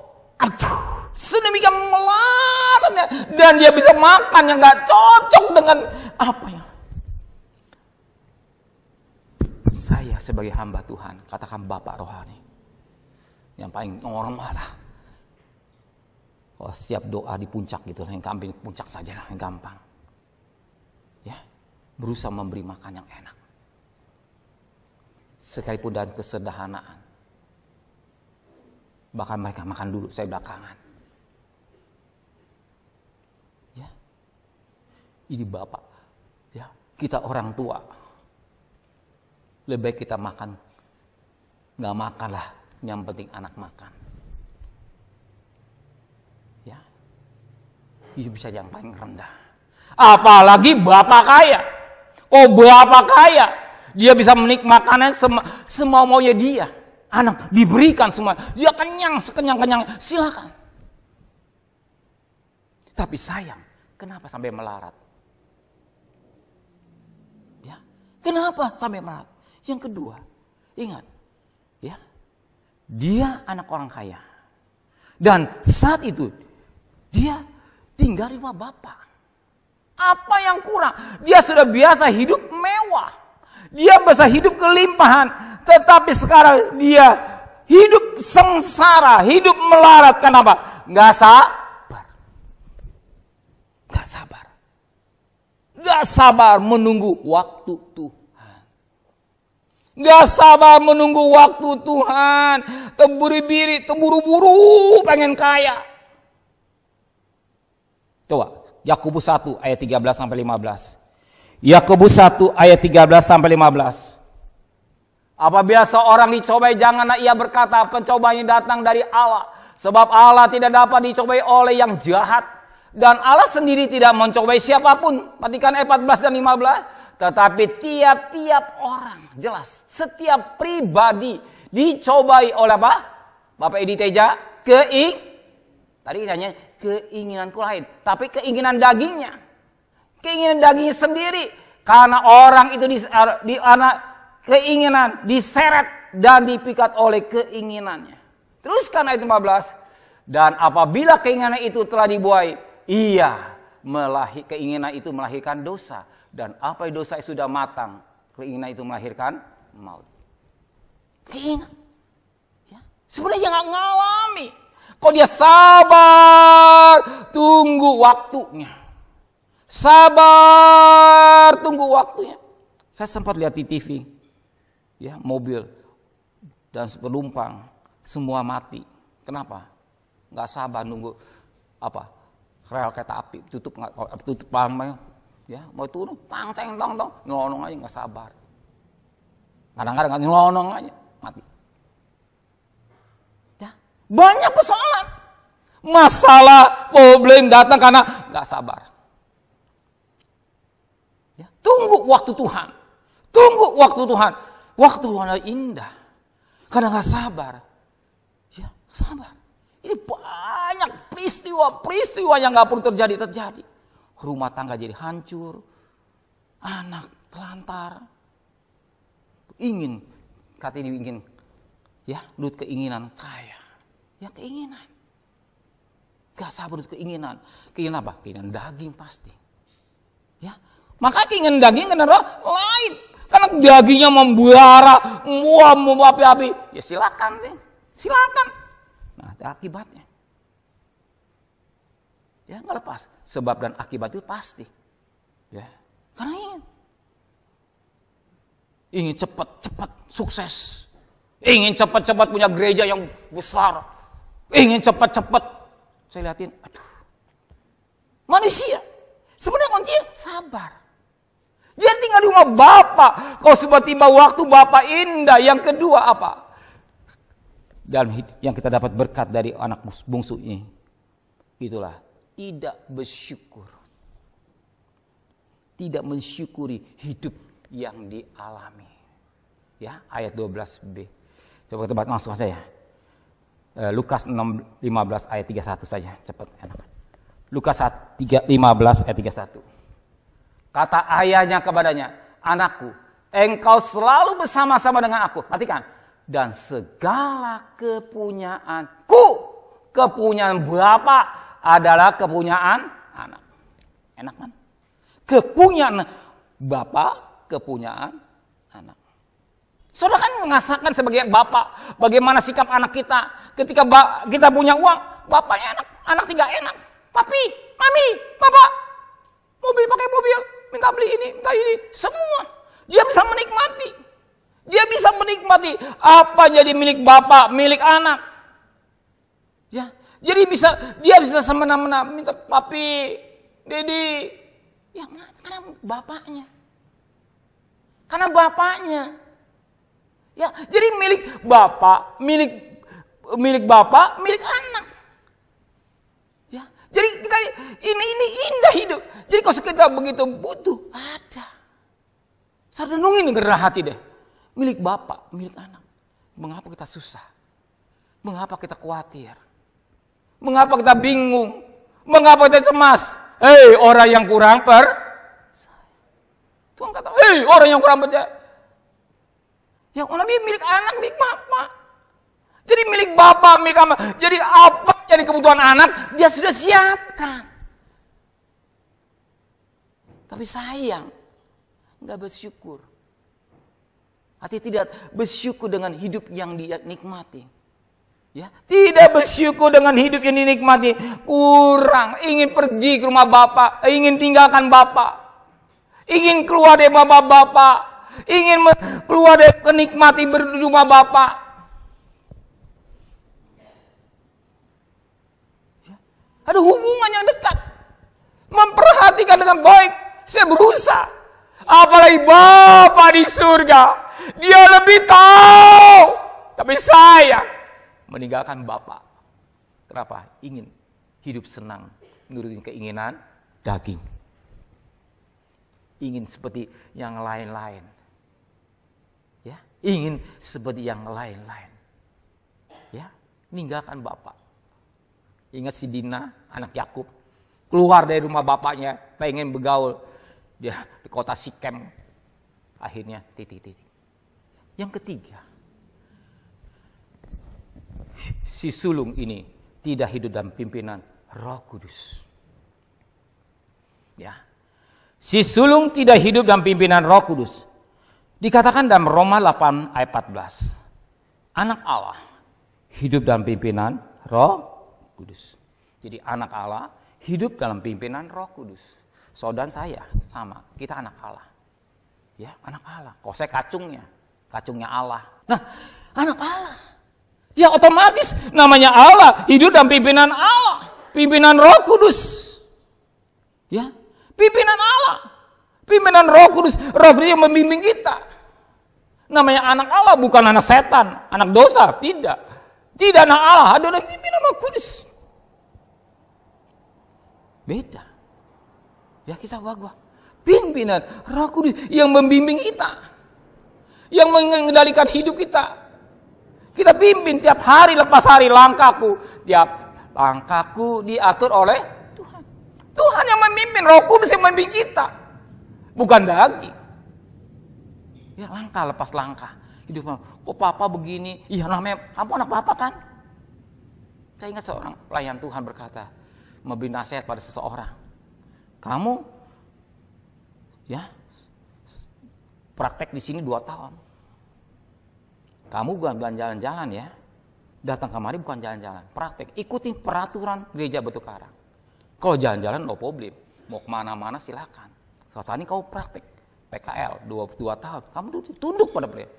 sedemikian melaratnya, dan dia bisa makan yang nggak cocok dengan apa ya? Saya sebagai hamba Tuhan, katakan Bapak rohani, yang paling normal lah. Kalau siap doa di puncak gitu, yang kambing puncak saja lah, yang gampang. Ya, berusaha memberi makan yang enak, sekalipun dan kesederhanaan. Bahkan mereka makan dulu, saya belakangan. Ya, ini Bapak, ya kita orang tua, lebih baik kita makan, nggak makan lah, yang penting anak makan. Ya, itu bisa yang paling rendah. Apalagi Bapak kaya, Bapak kaya, dia bisa menikmati semua maunya dia. Anak diberikan semua, dia kenyang sekenyang-kenyang, silakan. Tapi sayang, kenapa sampai melarat? Ya, kenapa sampai melarat? Yang kedua, ingat, ya, dia anak orang kaya, dan saat itu dia tinggal di rumah bapak. Apa yang kurang? Dia sudah biasa hidup mewah. Dia bisa hidup kelimpahan, tetapi sekarang dia hidup sengsara, hidup melarat. Kenapa? Gak sabar. Gak sabar. Gak sabar menunggu waktu Tuhan. Gak sabar menunggu waktu Tuhan. Terburu-buru pengen kaya. Coba Yakobus 1 ayat 13 sampai 15. Yakobus 1 ayat 13 sampai 15. Apabila seorang dicobai, janganlah ia berkata pencobaan ini datang dari Allah. Sebab Allah tidak dapat dicobai oleh yang jahat. Dan Allah sendiri tidak mencobai siapapun. Perhatikan ayat 14 dan 15. Tetapi tiap-tiap orang, jelas, setiap pribadi dicobai oleh apa? Bapak Edi Teja, tadi nanya keinginanku lain. Tapi keinginan dagingnya. Keinginan dagingnya sendiri. Karena orang itu keinginan diseret dan dipikat oleh keinginannya. Teruskan ayat 15. Dan apabila keinginan itu telah dibuai, keinginan itu melahirkan dosa. Dan apa dosa yang sudah matang, keinginan itu melahirkan maut. Keinginan. Ya. Sebenarnya nggak ngalami. Kok dia sabar, tunggu waktunya. Sabar, tunggu waktunya. Saya sempat lihat di TV, ya, mobil dan penumpang semua mati. Kenapa? Nggak sabar nunggu apa? Rel kereta api tutup pahamnya, ya, mau turun, tong, nyelonong aja nggak sabar. Kadang-kadang nggak nyelonong aja mati. Ya, banyak persoalan, masalah, problem datang karena nggak sabar. Ya, tunggu waktu Tuhan, tunggu waktu Tuhan. Waktu Tuhan indah, karena nggak sabar. Ya, sabar. Ini banyak peristiwa yang nggak perlu terjadi. Rumah tangga jadi hancur, anak telantar. Katanya ingin, ya, dut keinginan kaya. Ya, keinginan. Gak sabar dut keinginan. Keinginan apa? Keinginan daging pasti. Ya, maka keinginan daging kenapa? Lain. Karena dagingnya membara, api-api. Ya silakan deh, silakan. Nah, ada akibatnya. Ya, nggak lepas. Sebab dan akibat itu pasti. Ya, karena ingin cepat-cepat sukses. Ingin cepat-cepat punya gereja yang besar. Ingin cepat-cepat. Saya lihatin, aduh. Manusia. Sebenarnya kuncinya sabar. Dia tinggal di rumah Bapak. Kalau tiba-tiba waktu Bapak indah. Yang kedua apa? Dalam yang kita dapat berkat dari anak bungsu ini. Itulah. Tidak bersyukur. Tidak mensyukuri hidup yang dialami. Ya, ayat 12b. Coba kita langsung saja ya. Lukas 6:15 ayat 31 saja. Cepat, enak. Lukas 15 ayat 31. Kata ayahnya kepadanya, anakku, engkau selalu bersama-sama dengan aku. Perhatikan. Dan segala kepunyaanku, kepunyaan Bapa adalah kepunyaan anak. Enak kan? Kepunyaan Bapa, kepunyaan anak. Saudara kan merasakan sebagai Bapak, bagaimana sikap anak kita. Ketika kita punya uang, bapaknya anak tidak enak. Papi, mami, Bapak, pakai mobil. Minta beli ini, minta ini, semua. Dia bisa menikmati. Dia bisa menikmati apa jadi milik bapak, milik anak. Ya, jadi dia bisa semena-mena minta papi, dedi. Ya, karena bapaknya. Karena bapaknya. Ya, jadi milik bapak, milik bapak, milik anak. Ya, jadi kita ini indah hidup. Jadi kalau kita begitu butuh, ada. Saya renungin dengan hati deh. Milik bapak, milik anak. Mengapa kita susah? Mengapa kita khawatir? Mengapa kita bingung? Mengapa kita cemas? Hei, orang yang kurang percaya. Tuhan kata, hei, orang yang kurang percaya. Yang namanya milik anak, milik bapak. Jadi milik bapak, milik anak. Jadi apa jadi kebutuhan anak, dia sudah siapkan. Tapi sayang, nggak bersyukur. Hati tidak bersyukur dengan hidup yang dia nikmati. Ya, tidak bersyukur dengan hidup yang dinikmati. Kurang, ingin pergi ke rumah bapak, ingin tinggalkan bapak. ingin keluar dari bapak-bapak, ingin keluar dari kenikmati rumah bapak. Ada hubungan yang dekat, memperhatikan dengan baik. Saya berusaha, apalagi Bapa di surga, Dia lebih tahu. Tapi saya meninggalkan Bapa. Kenapa? Ingin hidup senang, nurutin keinginan daging. Ingin seperti yang lain-lain. Ya, ingin seperti yang lain-lain. Ya, meninggalkan Bapa. Ingat si Dina, anak Yakub, keluar dari rumah bapaknya, pengen bergaul dia di kota Sikem. Akhirnya titik. Yang ketiga, si sulung ini tidak hidup dalam pimpinan Roh Kudus. Ya. Si sulung tidak hidup dalam pimpinan Roh Kudus. Dikatakan dalam Roma 8 ayat 14. Anak Allah hidup dalam pimpinan Roh Kudus. Jadi anak Allah hidup dalam pimpinan Roh Kudus. Saudara saya sama, kita anak Allah. Ya, anak Allah. Kok saya kacungnya Allah. Nah, anak Allah. Ya otomatis namanya Allah, hidup dalam pimpinan Allah, pimpinan Roh Kudus. Ya, pimpinan Allah, pimpinan Roh Kudus. Roh Kudus yang membimbing kita. Namanya anak Allah, bukan anak setan, anak dosa, tidak. Tidak anak Allah, ada pimpinan Roh Kudus. Beda. Ya kita gua. Pimpinan Roh Kudus yang membimbing kita. Yang mengendalikan hidup kita. Kita pimpin tiap hari lepas hari langkahku. Tiap langkahku diatur oleh Tuhan. Tuhan yang memimpin, Roh Kudus yang memimpin kita. Bukan daging. Ya langkah lepas langkah. Hidup, kok papa begini? Iya namanya, kamu anak papa kan? Saya ingat seorang pelayan Tuhan berkata, memberi nasihat pada seseorang. Kamu, ya, praktek di sini 2 tahun. Kamu bukan jalan-jalan ya. Datang kemari bukan jalan-jalan. Praktek, ikutin peraturan gereja Batu Karang. Kalau jalan-jalan no problem. Mau kemana-mana silakan. Saat ini kau praktek. PKL 2 tahun, kamu tunduk pada beliau.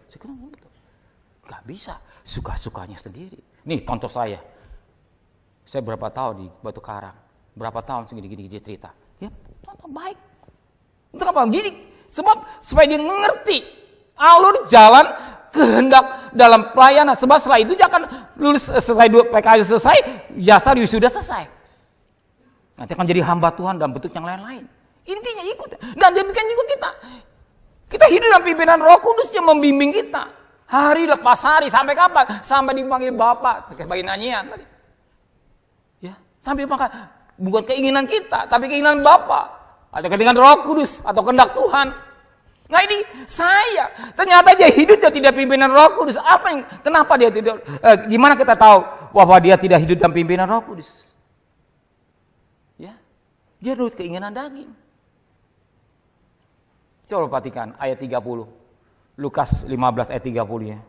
Gak bisa, suka-sukanya sendiri. Nih contoh saya berapa tahun di Batu Karang, berapa tahun segini-gini cerita. Ya, contoh baik. Untuk apa? Jadi sebab supaya dia mengerti alur jalan kehendak dalam pelayanan. Sebab setelah itu dia akan lulus selesai PKL selesai, jasa wisuda selesai. Nanti akan jadi hamba Tuhan dalam bentuk yang lain-lain. Intinya ikut. Dan demikian juga kita. Kita hidup dalam pimpinan Roh Kudus yang membimbing kita. Hari lepas hari. Sampai kapan? Sampai dipanggil Bapa. Kayak bagi nyanyian tadi. Ya, sampai makan. Bukan keinginan kita. Tapi keinginan Bapa. Atau keinginan Roh Kudus. Atau kehendak Tuhan. Nah ini saya. Ternyata dia hidup dia tidak pimpinan Roh Kudus. Kenapa dia tidak? Gimana kita tahu bahwa dia tidak hidup dalam pimpinan Roh Kudus? Ya, dia nurut keinginan daging. Coba perhatikan ayat 30. Lukas 15 ayat 30 ya.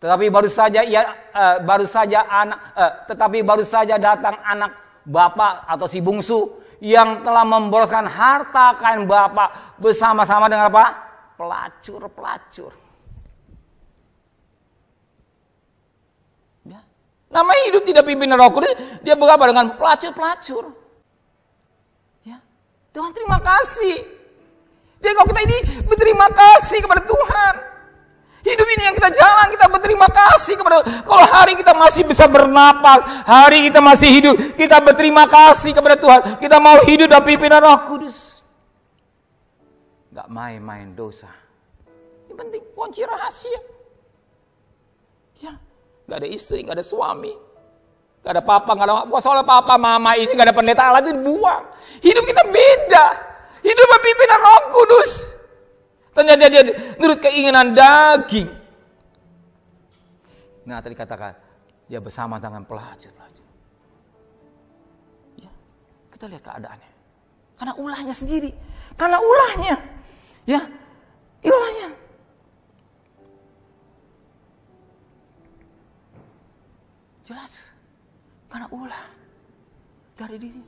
Tetapi baru saja datang anak bapa atau si bungsu yang telah memboroskan harta kain bapa bersama-sama dengan apa? Pelacur. Ya. Namanya hidup tidak pimpinan Roh Kudus, dia berapa dengan pelacur. Tuhan terima kasih. Jadi kalau kita ini berterima kasih kepada Tuhan. Hidup ini yang kita jalan, kita berterima kasih kepada Tuhan. Kalau hari kita masih bisa bernapas, hari kita masih hidup, kita berterima kasih kepada Tuhan. Kita mau hidup dalam pimpinan Roh Kudus. Gak main-main dosa. Ini penting, kunci rahasia. Ya, gak ada istri, gak ada suami. Gak ada papa, gak ada soalnya papa, mama, istri, gak ada pendeta Allah itu dibuang. Hidup kita beda. Hidup pimpinan Roh Kudus. Ternyata dia nurut keinginan daging. Nah tadi katakan dia bersama dengan pelacur. Ya, kita lihat keadaannya. Karena ulahnya sendiri. Karena ulahnya. Ya, ulahnya. Jelas. Karena ulah dari diri.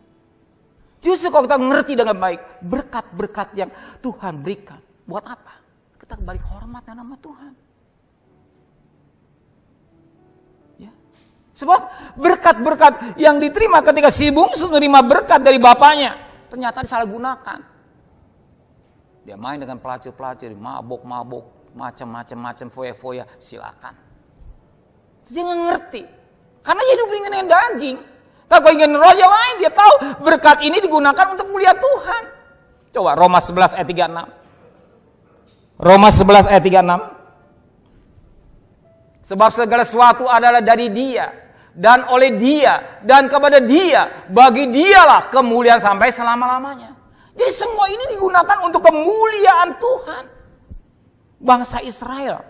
Justru kalau kita mengerti dengan baik, berkat-berkat yang Tuhan berikan. Buat apa? Kita kembali hormat nama Tuhan. Ya. Sebab berkat-berkat yang diterima ketika si bungsu menerima berkat dari bapaknya, ternyata disalahgunakan. Dia main dengan pelacur-pelacur, mabok-mabok, macam-macam, foya-foya, silakan. Dia nggak ngerti. Karena dia hidup dengan daging. Kalau ingin roh yang lain, dia tahu berkat ini digunakan untuk mulia Tuhan. Coba Roma 11 ayat 36. Roma 11 ayat 36. Sebab segala sesuatu adalah dari Dia, dan oleh Dia, dan kepada Dia, bagi Dialah kemuliaan sampai selama-lamanya. Jadi semua ini digunakan untuk kemuliaan Tuhan. Bangsa Israel,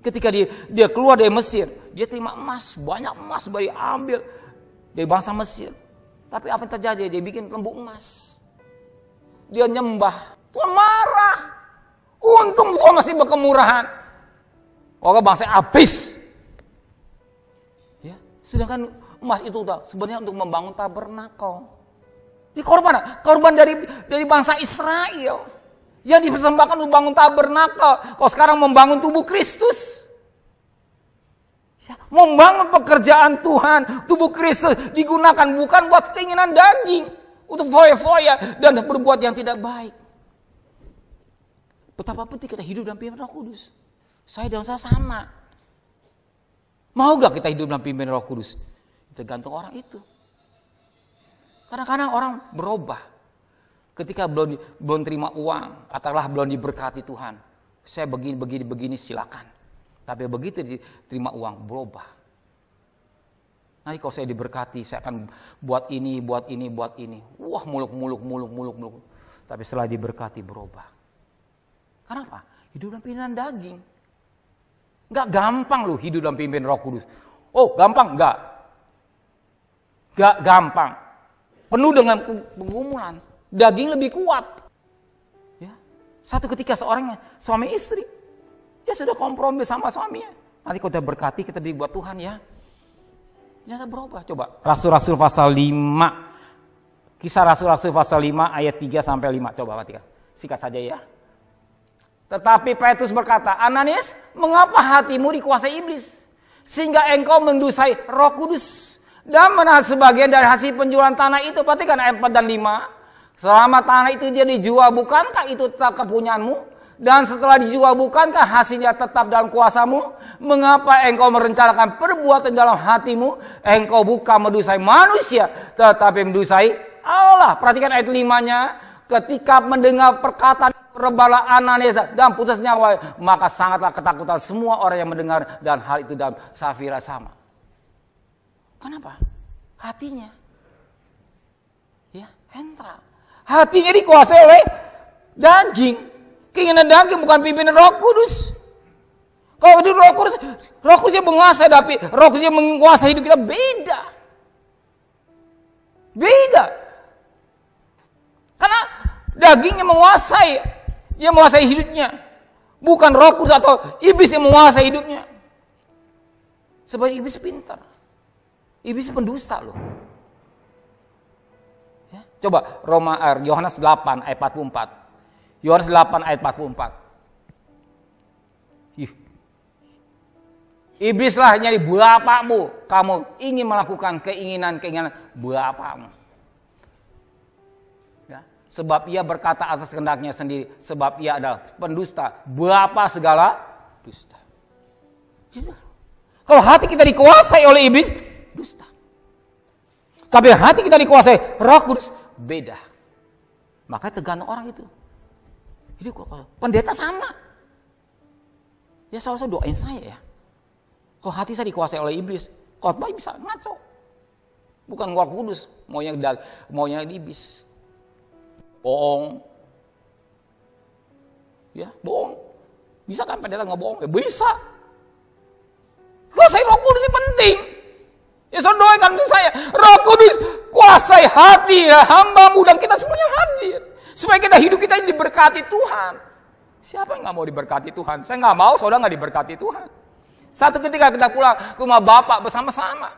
ketika dia keluar dari Mesir, dia terima emas, banyak emas dari ambil dari bangsa Mesir. Tapi apa yang terjadi? Dia bikin lembu emas. Dia nyembah. Tuhan marah. Untung Tuhan masih berkemurahan. Orang bangsa habis. Ya, sedangkan emas itu sebenarnya untuk membangun tabernakel. Ini korban dari bangsa Israel yang dipersembahkan untuk membangun tabernakel. Kalau sekarang membangun tubuh Kristus. Membangun pekerjaan Tuhan, tubuh Kristus digunakan bukan buat keinginan daging, untuk foya-foya dan berbuat yang tidak baik. Betapa penting kita hidup dalam pimpinan Roh Kudus. Saya dan saya sama. Mau gak kita hidup dalam pimpinan Roh Kudus? Tergantung orang itu. Kadang-kadang orang berubah ketika belum terima uang, katakanlah belum diberkati Tuhan. Saya begini silakan. Tapi begitu diterima uang, berubah. Nanti kalau saya diberkati, saya akan buat ini. Wah, muluk. Tapi setelah diberkati, berubah. Kenapa? Hidup dalam pimpinan daging. Gak gampang loh hidup dalam pimpinan Roh Kudus. Oh, gampang? Gak gampang. Penuh dengan pergumulan. Daging lebih kuat. Ya. Satu ketika seorang suami istri, dia sudah kompromi sama suaminya. Nanti kalau udah berkati, kita beri buat Tuhan ya. Ternyata berubah. Coba Rasul-Rasul pasal 5. Kisah Rasul-Rasul pasal 5 ayat 3-5. Coba perhatikan. Sikat saja ya. Tetapi Petrus berkata, Ananias, mengapa hatimu dikuasai iblis? Sehingga engkau mendusai Roh Kudus. Dan menahan sebagian dari hasil penjualan tanah itu. Perhatikan ayat 4 dan 5. Selama tanah itu dia dijual, bukankah itu tetap kepunyaanmu? Dan setelah dijual, bukankah hasilnya tetap dalam kuasamu? Mengapa engkau merencanakan perbuatan dalam hatimu? Engkau bukan mendusai manusia, tetapi mendusai Allah. Perhatikan ayat 5-nya. Ketika mendengar perkataan rebahlah Ananias dan putus nyawa, maka sangatlah ketakutan semua orang yang mendengar, dan hal itu dalam Safira sama. Kenapa? Hatinya. Ya, entra. Hatinya dikuasai oleh daging. Keinginan daging bukan pimpinan Roh Kudus. Kalau itu Roh Kudus yang menguasai, tapi Roh Kudus yang menguasai hidup kita beda. Karena daging yang menguasai hidupnya. Bukan Roh Kudus atau iblis yang menguasai hidupnya. Sebab iblis pintar. Iblis pendusta loh. Ya, coba Yohanes 8 ayat 44. Yohanes 8 ayat 44. Iblislah nyari bapakmu. Kamu ingin melakukan keinginan bapakmu. Ya, sebab ia berkata atas kehendaknya sendiri. Sebab ia adalah pendusta. Bapa segala dusta. Kalau hati kita dikuasai oleh iblis, dusta. Tapi hati kita dikuasai Roh Kudus, beda. Makanya tergantung orang itu. Jadi pendeta sama. Ya selalu doain saya ya. Kalau hati saya dikuasai oleh iblis, khotbah bisa ngaco. Bukan Roh Kudus, maunya iblis. Bohong. Ya, bohong. Bisa kan pendeta nggak bohong? Ya, bisa. Kuasai Roh Kudus yang penting. Ya saudara doakan saya, Roh Kudus kuasai hati hamba-Mu dan kita semuanya hadir. Supaya hidup kita diberkati Tuhan. Siapa yang gak mau diberkati Tuhan? Saya gak mau saudara gak diberkati Tuhan. Satu ketika kita pulang ke rumah Bapak bersama-sama.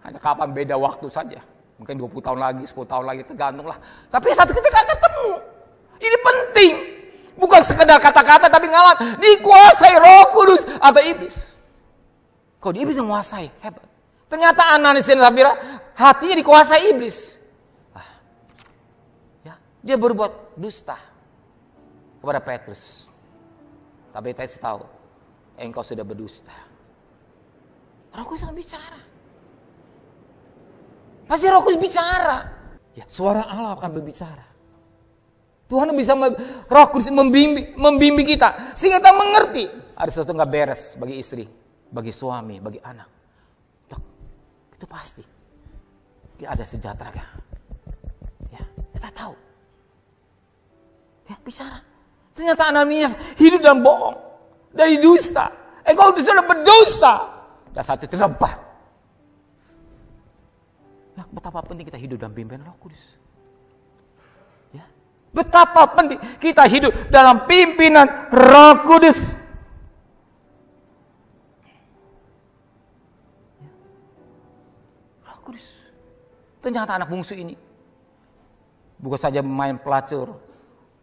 Hanya kapan beda waktu saja. Mungkin 20 tahun lagi, 10 tahun lagi, tergantung lah. Tapi satu ketika ketemu. Ini penting. Bukan sekedar kata-kata, tapi ngalah. Dikuasai Roh Kudus atau iblis. Kalau iblis yang menguasai, hebat. Ternyata Ananias dan Safira hatinya dikuasai iblis. Ya, dia berbuat dusta kepada Petrus. Tapi Petrus tahu, engkau sudah berdusta. Roh Kudus akan bicara. Pasti Roh Kudus bicara. Ya, suara Allah akan berbicara. Tuhan bisa Roh Kudus membimbing kita sehingga kita mengerti ada sesuatu nggak beres bagi istri, bagi suami, bagi anak. Itu pasti. Tidak ada sejahtera. Ya, kita tahu. Ya, bicara. Ternyata Ananias hidup dalam bohong, dari dusta. Engkau sudah berdosa. Dan saat itu lebat. Ya, betapa penting kita hidup dalam pimpinan Roh Kudus. Ya, betapa penting kita hidup dalam pimpinan Roh Kudus. Ya. Roh Kudus. Ternyata anak bungsu ini bukan saja main pelacur,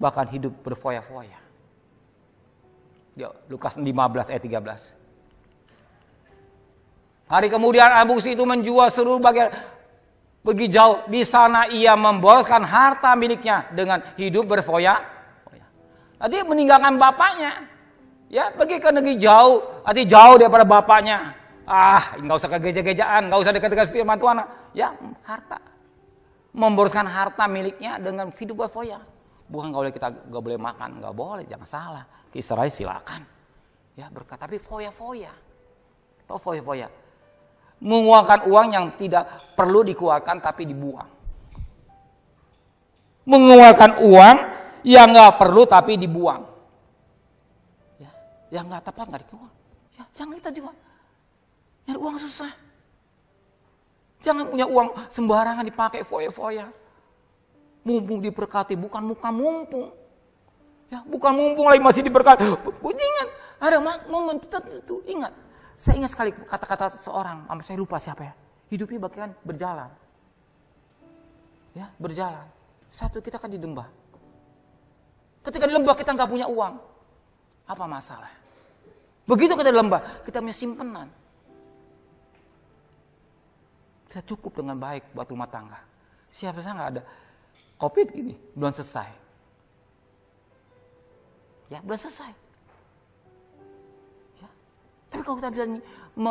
bahkan hidup berfoya-foya. Ya, Lukas 15 ayat 13. Hari kemudian anak bungsu itu menjual seluruh bagian, pergi jauh. Di sana ia memboroskan harta miliknya dengan hidup berfoya-foya. Nanti meninggalkan bapaknya. Ya, pergi ke negeri jauh, nanti jauh daripada bapaknya. Nggak usah ke gereja-gerejaan, nggak usah dekat-dekat firman Tuhan. Ya, harta. Memboroskan harta miliknya dengan hidup berfoya. Bukan kita nggak boleh makan, nggak boleh, jangan salah. Israel silakan. Ya, berkat, tapi foya-foya. Tahu foya-foya? Mengeluarkan uang yang tidak perlu dikeluarkan tapi dibuang. Mengeluarkan uang yang nggak perlu tapi dibuang. Ya, yang nggak tepat nggak dikeluarkan. Ya, jangan kita juga nyari uang susah. Jangan punya uang sembarangan dipakai foya-foya. Mumpung diberkati, bukan muka mumpung. Ya, bukan mumpung lagi masih diberkati. Ingat, ada momen tertentu, ingat. Saya ingat sekali kata-kata seorang, saya lupa siapa ya. Hidupnya bahkan berjalan. Ya, berjalan. Satu, kita kan di lembah. Ketika di lembah kita nggak punya uang. Apa masalah? Begitu kita di lembah, kita punya simpenan. Kita cukup dengan baik buat rumah tangga. Siapa saya nggak ada COVID gini, belum selesai. Ya, belum selesai. Tapi kalau kita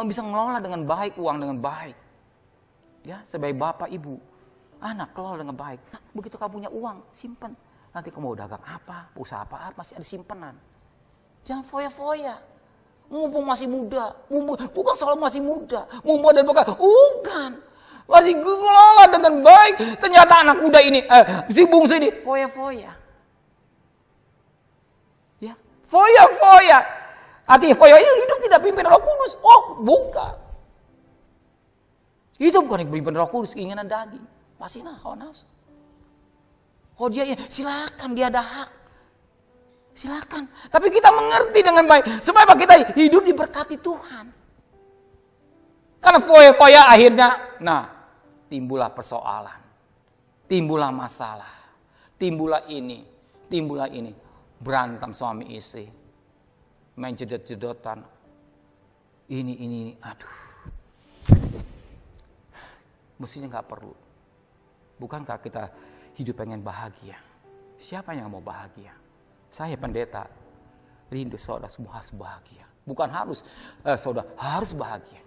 bisa mengelola dengan baik uang dengan baik, ya sebagai bapak ibu, anak kelola dengan baik. Nah, begitu kamu punya uang, simpan. Nanti kamu mau dagang apa, usaha apa, masih ada simpenan. Jangan foya-foya. Mumpung masih muda, bukan selalu masih muda, mumpung ada berkat, bukan. Masih kelola dengan baik. Ternyata anak muda ini, si bungsu ini foya-foya. Ya, foya-foya. Artinya foya itu hidup tidak pimpin Roh Kudus. Oh, bukan. Hidup bukan pimpin Roh Kudus, keinginan daging. Pasti hawa nafsu. Kalau dia silakan, dia ada hak. Silakan. Tapi kita mengerti dengan baik supaya kita hidup diberkati Tuhan. Karena foya-foya akhirnya, timbullah persoalan. Timbullah masalah. Timbullah ini. Berantem suami istri. Main jedot-jedotan. Ini. Aduh. Mestinya gak perlu. Bukankah kita hidup pengen bahagia? Siapa yang mau bahagia? Saya pendeta. Rindu saudara semua harus bahagia. Bukan harus. Saudara harus bahagia.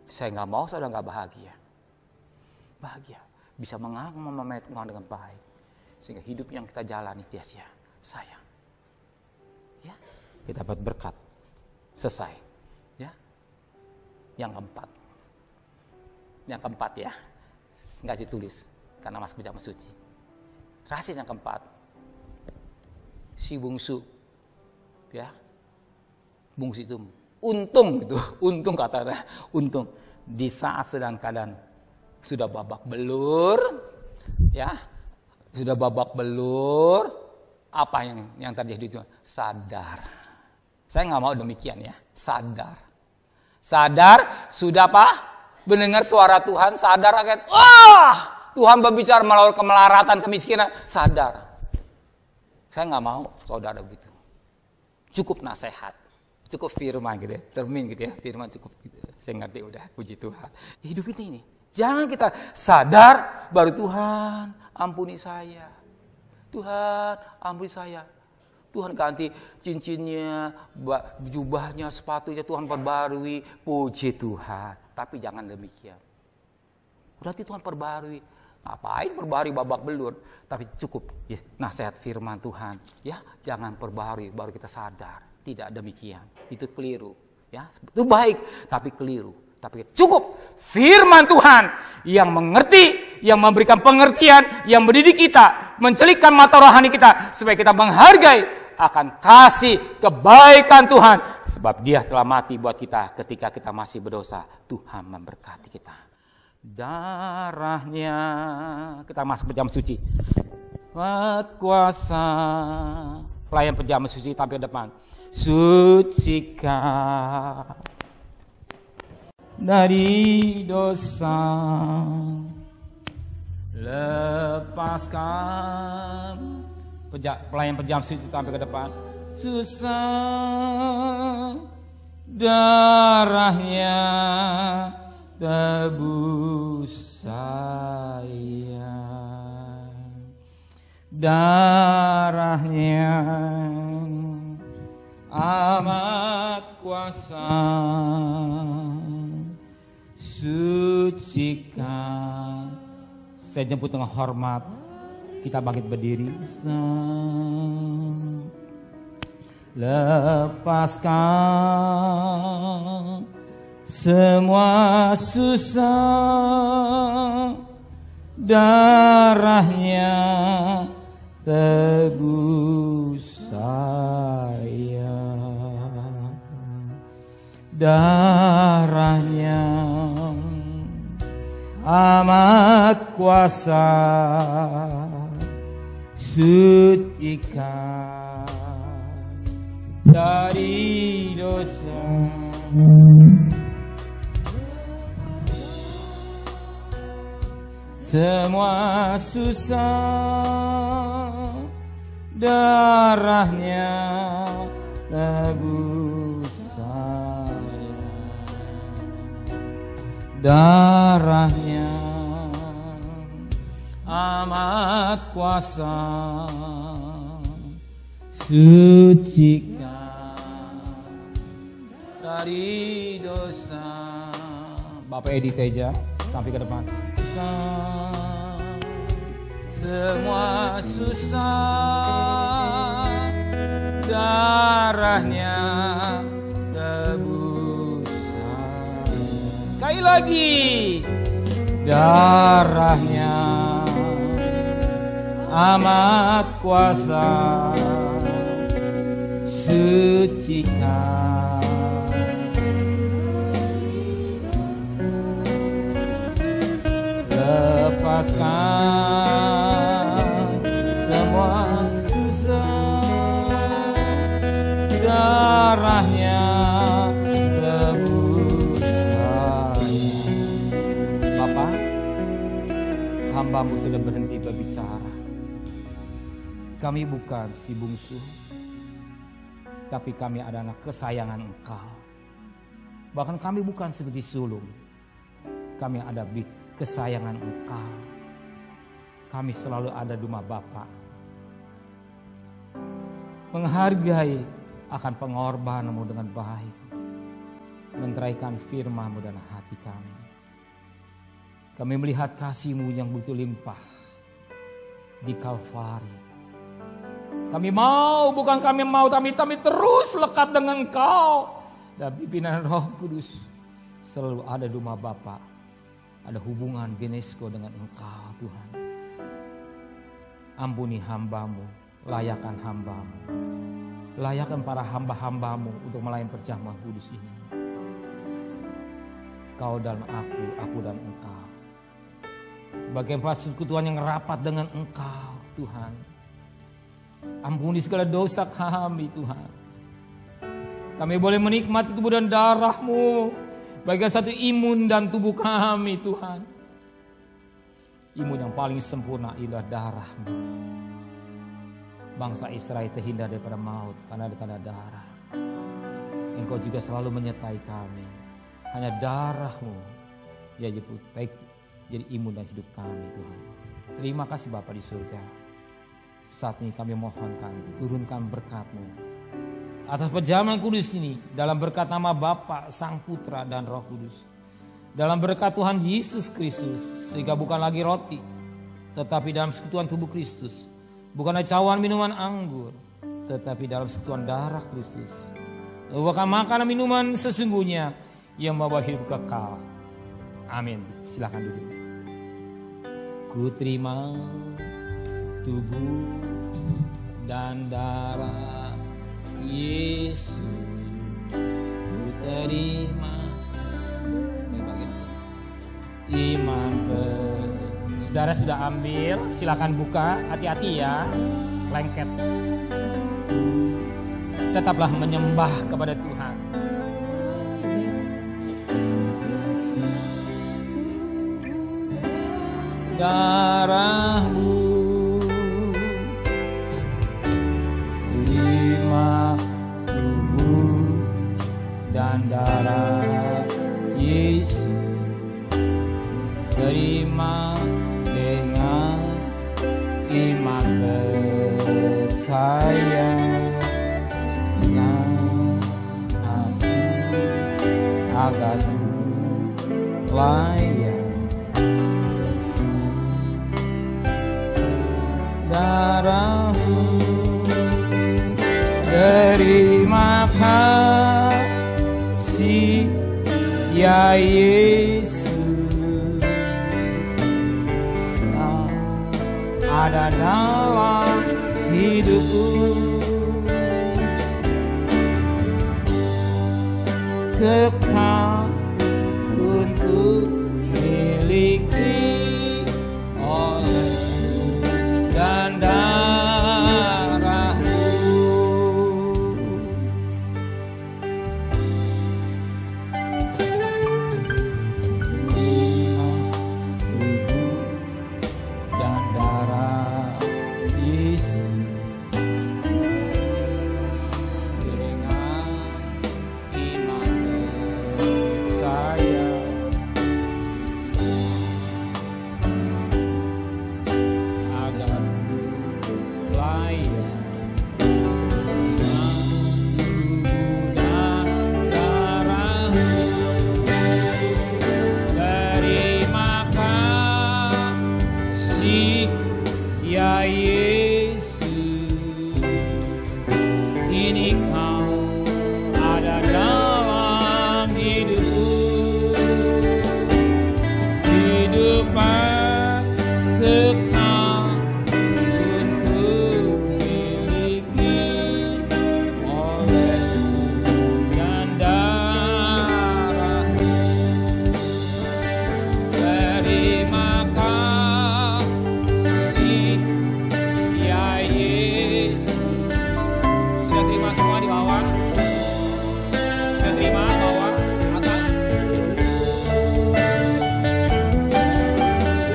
Saya gak mau saudara gak bahagia. Bahagia. Bisa mengaku memenuhi Tuhan dengan baik. Sehingga hidup yang kita jalani sia-sia. Sayang. Ya. Kita dapat berkat. Selesai. Ya. Yang keempat ya. Enggak ditulis karena masih berjamaah suci. Rahasia yang keempat. Si bungsu. Ya. Bungsu itu untung katanya. Untung di saat sedang keadaan sudah babak belur. Ya. Sudah babak belur. Apa yang terjadi itu? Sadar. Saya nggak mau demikian ya. Sadar, sudah apa? Mendengar suara Tuhan, sadar akan, Tuhan berbicara melalui kemelaratan, kemiskinan, sadar. Saya nggak mau saudara begitu. Cukup nasihat, cukup firman gitu ya, termin gitu ya, firman cukup gitu. Saya ngerti udah, puji Tuhan. Hidup kita ini, jangan kita sadar baru Tuhan ampuni saya. Tuhan ampuni saya. Tuhan ganti cincinnya, jubahnya, sepatunya Tuhan perbarui. Puji Tuhan. Tapi jangan demikian. Berarti Tuhan perbarui. Ngapain perbarui babak belur? Tapi cukup ya, nasihat firman Tuhan. Ya, jangan perbarui baru kita sadar. Tidak demikian. Itu keliru. Ya, itu baik tapi keliru. Tapi cukup firman Tuhan yang mengerti, yang memberikan pengertian, yang mendidik kita, mencelikkan mata rohani kita supaya kita menghargai akan kasih kebaikan Tuhan, sebab Dia telah mati buat kita ketika kita masih berdosa. Tuhan memberkati kita. Darahnya, kita masuk pejam suci. Kuasa pelayan pejam suci tampil depan. Sucikan dari dosa, lepaskan. Pelayan pejam suci tampil ke depan. Susah darahnya tebus saya, darahnya amat kuasa, sucikan. Saya jemput dengan hormat. Kita bangkit berdiri. Lepaskan semua susah, darahnya tebus saya, darahnya amat kuasa, sucikan dari dosa. Semua susah, darahnya tebus saya, darahnya amat kuasa, sucikan dari dosa. Bapak Edi Teja, tampil ke depan. Semua susah, darahnya tebus saya. Sekali lagi, darahnya amat kuasa, sucikan. Lepaskan semua susah, darahnya tebus saya. Bapak, hamba-Mu sudah berhenti berbicara. Kami bukan si bungsu, tapi kami adalah anak kesayangan Engkau. Bahkan kami bukan seperti sulung, kami ada kesayangan Engkau. Kami selalu ada di rumah Bapa, menghargai akan pengorbanan-Mu dengan baik, menteraikan firman-Mu dalam hati kami. Kami melihat kasih-Mu yang begitu limpah di Kalvari. Kami mau, bukan kami mau, tapi kami terus lekat dengan Engkau. Dan pimpinan Roh Kudus selalu ada di rumah Bapa. Ada hubungan Genesko dengan Engkau Tuhan. Ampuni hamba-Mu, layakkan hamba-Mu. Layakkan para hamba-hamba-Mu untuk melayani perjamuan kudus ini. Kau dan aku dan Engkau. Bagaimana persekutuan yang rapat dengan Engkau Tuhan. Ampuni segala dosa kami Tuhan. Kami boleh menikmati tubuh dan darah-Mu, bagian satu imun dan tubuh kami Tuhan. imun yang paling sempurna ialah darah-Mu. Bangsa Israel terhindar daripada maut karena darah. Engkau juga selalu menyertai kami. Hanya darah-Mu ya baik jadi imun dan hidup kami, Tuhan. Terima kasih Bapa di surga. Saat ini kami mohonkan, turunkan berkat-Mu atas perjamuan kudus ini, dalam berkat nama Bapa, Sang Putra dan Roh Kudus. Dalam berkat Tuhan Yesus Kristus, sehingga bukan lagi roti, tetapi dalam sekutuan tubuh Kristus. Bukan cawan minuman anggur, tetapi dalam sekutuan darah Kristus. Bukan makanan minuman sesungguhnya yang membawa hidup kekal. Amin. Silakan duduk. Ku terima tubuh dan darah Yesus, ku terima iman. Saudara sudah ambil, silakan buka, hati-hati ya, lengket. Tetaplah menyembah kepada Tuhan. Darah-Mu, terima tubuh dan darah Yesus, terima dengan iman percaya, dengan hati agar layak. Darah-Mu, terima kasih ya Yesus, ada dalam hidupku, kekal untuk miliki oleh-Mu dan darah-Mu. Tubuh dan darah Yesus, dengan iman percaya, agar ku layak. Tubuh dan darah-Mu, terima kasih ya Yesus, kini Kau ada dalam hidupku, hidupan kekal untuk miliki oleh-Mu dan darah-Mu. Terima kasih ya Yesus. Sudah terima semua di bawah? Sudah terima bawah, atas?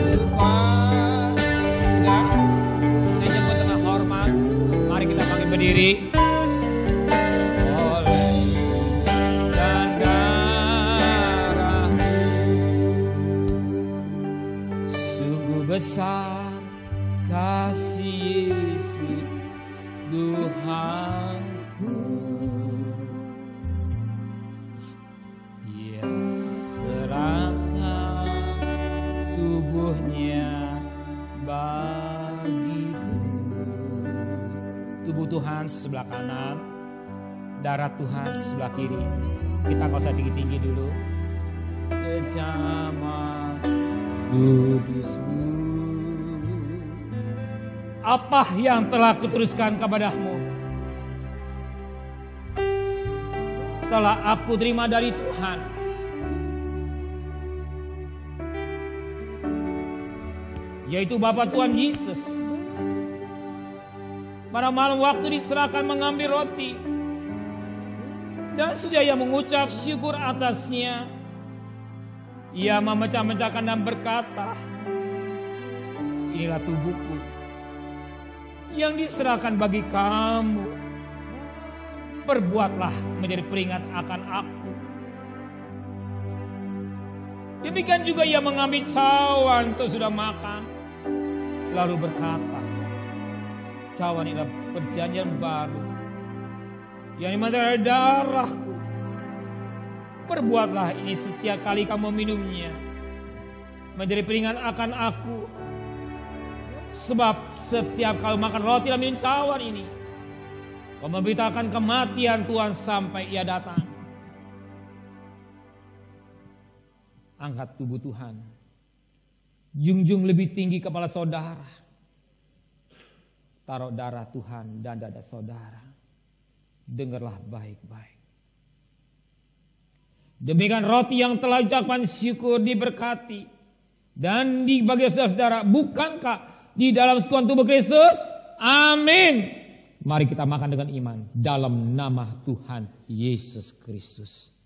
Sudah? Saya jemput dengan hormat. Mari kita bangkit berdiri. Oleh dan darah, sungguh besar kasih Yesus Tuhanku. Ia serahkan tubuhnya bagiku. Tubuh Tuhan sebelah kanan, darah Tuhan sebelah kiri. Kita nggak usah tinggi-tinggi dulu. Kejaman kudus-Mu, apa yang telah kuteruskan kepadamu telah aku terima dari Tuhan. Yaitu Bapa Tuhan Yesus. Pada malam waktu diserahkan mengambil roti, dan sudah ia mengucap syukur atasnya, ia memecah-mecahkan dan berkata, inilah tubuhku yang diserahkan bagi kamu. Perbuatlah menjadi peringat akan aku. Demikian juga ia mengambil cawan sesudah makan, lalu berkata, cawan inilah perjanjian baru yang dimantai darahku. Perbuatlah ini setiap kali kamu minumnya menjadi peringat akan aku. Sebab setiap kali makan roti dan minum cawan ini, kau memberitakan kematian Tuhan sampai ia datang. Angkat tubuh Tuhan, junjung lebih tinggi kepala saudara. Taruh darah Tuhan dan dada saudara. Dengarlah baik-baik. Demikian roti yang telah ucapan syukur diberkati dan dibagi saudara-saudara. Bukankah di dalam sekuan tubuh Kristus? Amin. Mari kita makan dengan iman dalam nama Tuhan Yesus Kristus.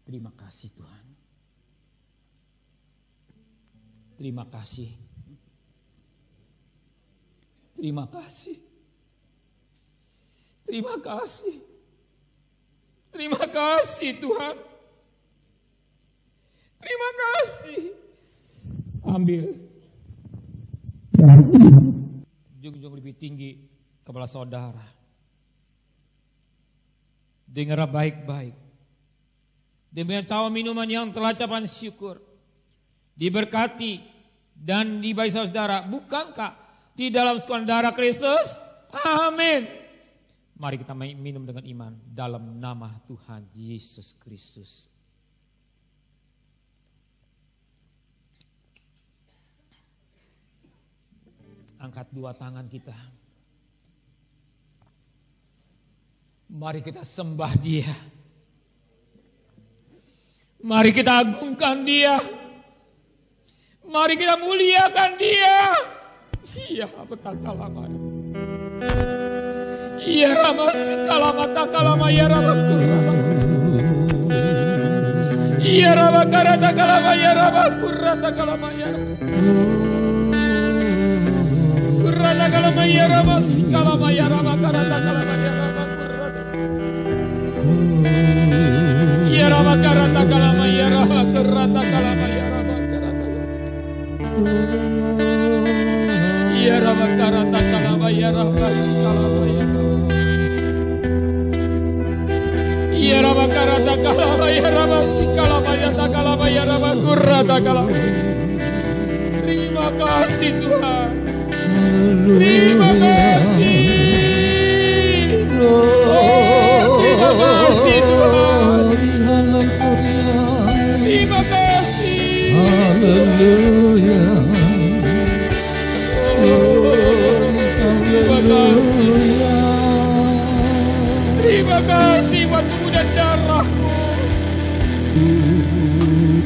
Terima kasih Tuhan. Terima kasih. Terima kasih. Terima kasih. Terima kasih Tuhan. Terima kasih. Ambil. Junjung lebih tinggi kepala saudara. Dengar baik-baik. Demikian cawan minuman yang telah ucapan syukur diberkati dan dibagi saudara. Bukankah di dalam sekuan darah Kristus? Amin. Mari kita minum dengan iman dalam nama Tuhan Yesus Kristus. Angkat dua tangan kita. Mari kita sembah Dia. Mari kita agungkan Dia. Mari kita muliakan Dia. Siapa takalama. Ya Rama sikalama takalama ya Rama kurama. Ya Rama karata kalama ya Rama kurata kalama ya Rama. Kurata kalama ya Rama sikalama ya Rama karata kalama ya Rama kurata. Ya Rama karata kalama ya Rama karata kalama ya Rama karata. Ya Rama karata kalama ya Rama sikalama ya Rama. Ya Rama karata kalama ya Rama sikalama ya takalama ya Rama kurata kalama. Terima kasih Tuhan. Terima kasih. Terima kasih Tuhan. Terima kasih. Haleluya. Terima kasih. Terima kasih buat tubuh dan darahmu.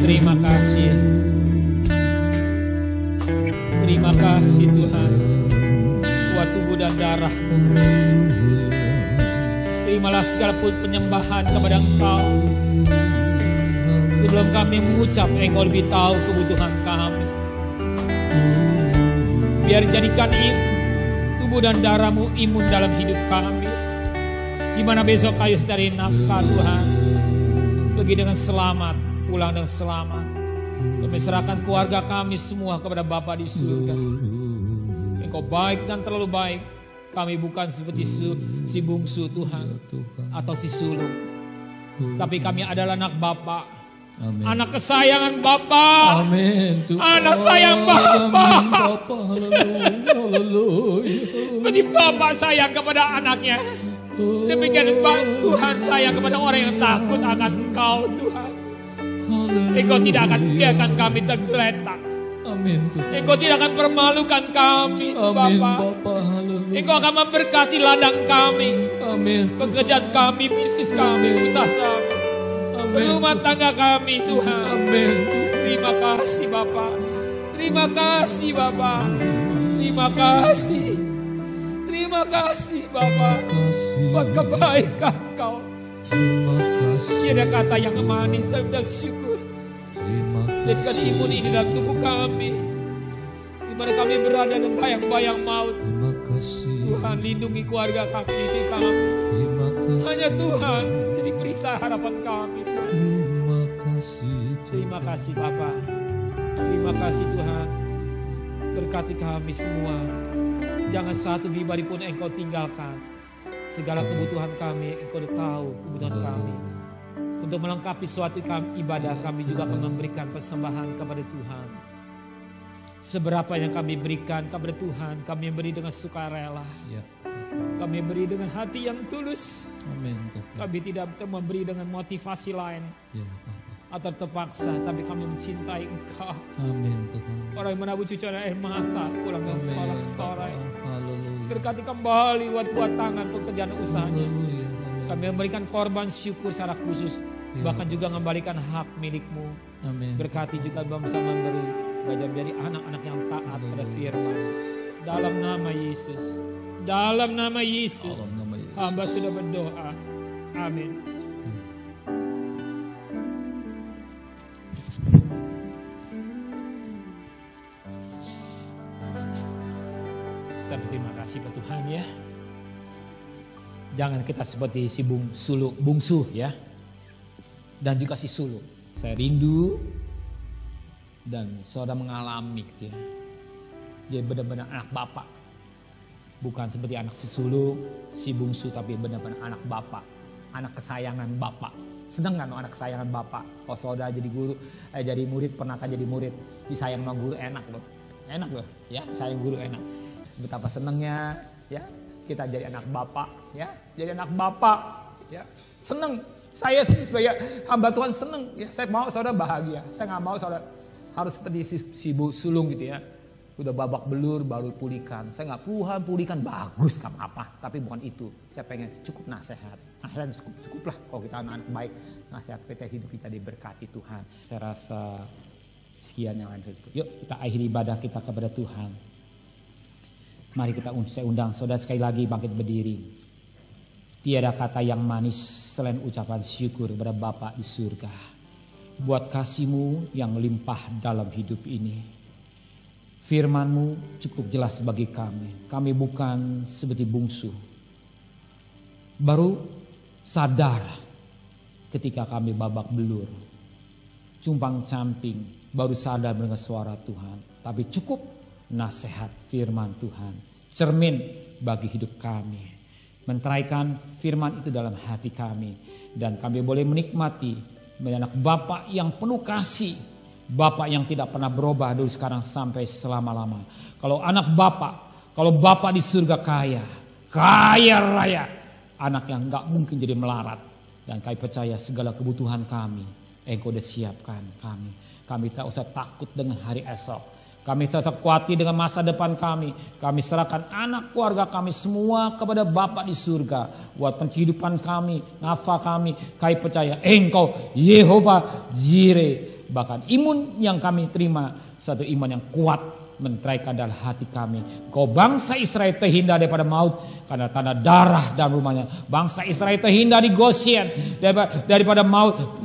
Terima kasih. Terima kasih Tuhan buat tubuh dan darahmu. Terimalah segala penyembahan kepada Engkau. Sebelum kami mengucap, Engkau lebih tahu kebutuhan kami. Biar jadikan tubuh dan darahmu imun dalam hidup kami. Di mana besok kayu dari nafkah Tuhan. Pergi dengan selamat, pulang dengan selamat. Kami serahkan keluarga kami semua kepada Bapa di surga. Engkau baik dan terlalu baik. Kami bukan seperti si bungsu Tuhan atau si sulung. Tapi kami adalah anak Bapa. Amin. Anak kesayangan Bapa. Amin. Anak sayang Bapa. Haleluya. Seperti Bapa sayang kepada anaknya. Demikian Tuhan sayang kepada orang yang takut akan Engkau Tuhan. Engkau tidak akan biarkan kami tergeletak. Amin. Engkau tidak akan permalukan kami Bapa. Engkau akan memberkati ladang kami. Amin. Pekerjaan kami, bisnis kami, usaha kami, rumah tangga kami Tuhan. Amin. Terima kasih Bapa. Terima kasih Bapa. Terima kasih. Terima kasih Bapa. Buat kebaikan Kau. Tiada kata yang manis dan syukur. Jadikan imun ini dalam tubuh kami. Di mana kami berada dalam bayang-bayang maut. Tuhan lindungi keluarga kami, diri kami. Hanya Tuhan jadi periksa harapan kami. Terima kasih Bapa. Terima kasih Tuhan. Berkati kami semua. Jangan satu pribadi pun Engkau tinggalkan. Segala kebutuhan kami Engkau tahu kebutuhan kami. Untuk melengkapi suatu ibadah kami juga akan memberikan persembahan kepada Tuhan. Seberapa yang kami berikan kepada Tuhan, kami beri dengan sukarela. Ya. Kami beri dengan hati yang tulus. Amin. Kami tidak memberi dengan motivasi lain Ya. atau terpaksa, tapi kami mencintai Engkau. Amin. Tuhan. Orang yang menabur cucuran air mata, pulang dengan sorak-sorai. Haleluya. Berkati kembali buat tangan pekerjaan usahanya. Haleluya. Kami memberikan korban syukur secara khusus. Bahkan juga mengembalikan hak milikmu. Amin. Berkati juga bangsa memberi. Belajar menjadi anak-anak yang taat pada firman. Dalam nama Yesus. Dalam nama Yesus. Dalam nama Yesus. Hamba sudah berdoa. Amin. Kita berterima kasih kepada Tuhan ya. Jangan kita seperti si bungsu ya. Dan juga si suluk. Saya rindu dan saudara mengalami gitu ya. Dia benar-benar anak bapak. Bukan seperti anak si suluk, si bungsu, tapi benar-benar anak bapak. Anak kesayangan bapak. Senang kan anak kesayangan bapak? Kalau saudara jadi guru, jadi murid, pernah kan jadi murid. Disayang sama guru enak loh. Enak loh ya, sayang guru enak. Betapa senangnya ya kita jadi anak bapak ya. Jadi anak bapak ya. Senang. Saya sebagai hamba Tuhan senang ya. Saya mau saudara bahagia. Saya nggak mau saudara harus seperti si sulung gitu ya. Udah babak belur baru pulihkan. Saya nggak Tuhan pulihkan bagus gak apa. Tapi bukan itu. Saya pengen cukup nasihat. Nasihat cukuplah kalau kita anak-anak baik. Nasihat supaya hidup kita diberkati Tuhan. Saya rasa sekian yang ada. Yuk kita akhiri ibadah kita kepada Tuhan. Mari saya undang saudara sekali lagi bangkit berdiri. Tiada kata yang manis selain ucapan syukur kepada Bapa di surga. Buat kasih-Mu yang melimpah dalam hidup ini. Firman-Mu cukup jelas bagi kami. Kami bukan seperti bungsu. Baru sadar ketika kami babak belur. Cumpang camping baru sadar mendengar suara Tuhan. Tapi cukup nasihat firman Tuhan. Cermin bagi hidup kami. Menteraikan firman itu dalam hati kami. Dan kami boleh menikmati menjadi anak Bapa yang penuh kasih. Bapa yang tidak pernah berubah dari sekarang sampai selama-lama. Kalau anak Bapa, kalau Bapa di surga kaya raya. Anak yang gak mungkin jadi melarat. Dan kami percaya segala kebutuhan kami, Engkau udah siapkan kami. Kami tak usah takut dengan hari esok. Kami tetap khawatir dengan masa depan kami. Kami serahkan anak keluarga kami semua kepada Bapa di surga. Buat kehidupan kami, nafkah kami. Kami percaya Engkau Yehova Jireh. Bahkan imun yang kami terima satu iman yang kuat menteraikan dalam hati kami. Kau bangsa Israel terhindar daripada maut karena tanda darah dalam rumahnya. Bangsa Israel terhindar di Goshen daripada maut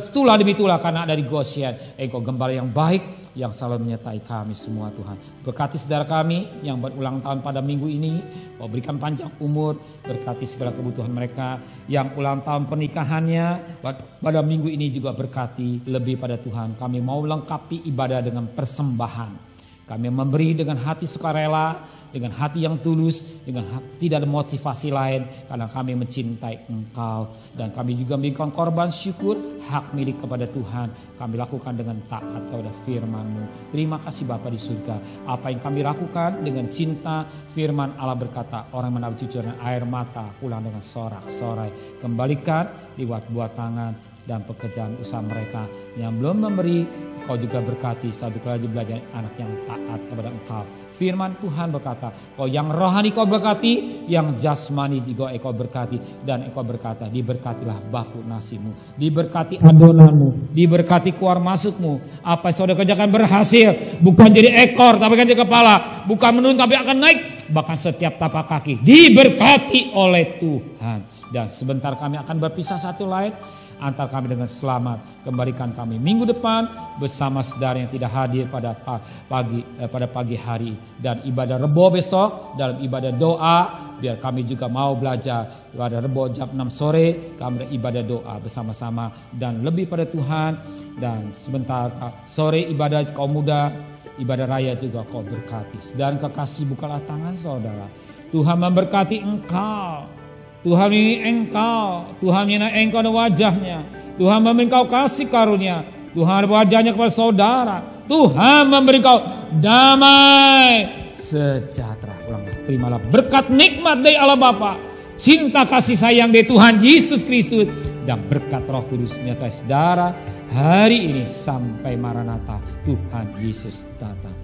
tulah demi tulah karena ada di Goshen. Engkau gembala yang baik yang selalu menyertai kami semua Tuhan. Berkati saudara kami yang berulang tahun pada minggu ini. Kau berikan panjang umur. Berkati segala kebutuhan mereka yang ulang tahun pernikahannya. Pada minggu ini juga berkati lebih pada Tuhan. Kami mau lengkapi ibadah dengan persembahan. Kami memberi dengan hati sukarela, dengan hati yang tulus, dengan tidak ada motivasi lain karena kami mencintai Engkau. Dan kami juga memberikan korban syukur, hak milik kepada Tuhan. Kami lakukan dengan taat kepada firman-Mu. Terima kasih Bapa di surga. Apa yang kami lakukan dengan cinta, firman Allah berkata, orang menabur cucuran air mata pulang dengan sorak-sorai. Kembalikan lewat buat tangan dan pekerjaan usaha mereka. Yang belum memberi, Kau juga berkati satu kali belajar anak yang taat kepada Engkau. Firman Tuhan berkata, Kau yang rohani Kau berkati, yang jasmani juga Kau berkati. Dan Kau berkata, diberkatilah baku nasimu, diberkati adonanmu, diberkati keluar masukmu. Apa yang saudara kerjakan berhasil, bukan jadi ekor tapi kan jadi kepala, bukan menurun tapi akan naik. Bahkan setiap tapak kaki diberkati oleh Tuhan. Dan sebentar kami akan berpisah satu lain. Antar kami dengan selamat, kembalikan kami minggu depan bersama saudara yang tidak hadir pada pagi hari, dan ibadah Rebo besok dalam ibadah doa. Biar kami juga mau belajar pada Rebo jam 6 sore kami ibadah doa bersama-sama dan lebih pada Tuhan. Dan sebentar sore ibadah kaum muda, ibadah raya juga Kau berkati. Dan kekasih, bukalah tangan saudara. Tuhan memberkati engkau. Tuhan ini engkau, Tuhan ini engkau dan wajahnya. Tuhan memberi engkau kasih karunia. Tuhan wajahnya kepada saudara. Tuhan memberi engkau damai sejahtera. Ulanglah, terimalah berkat nikmat dari Allah Bapa, cinta kasih sayang dari Tuhan Yesus Kristus, dan berkat Roh Kudus menyertai saudara hari ini sampai Maranatha Tuhan Yesus datang.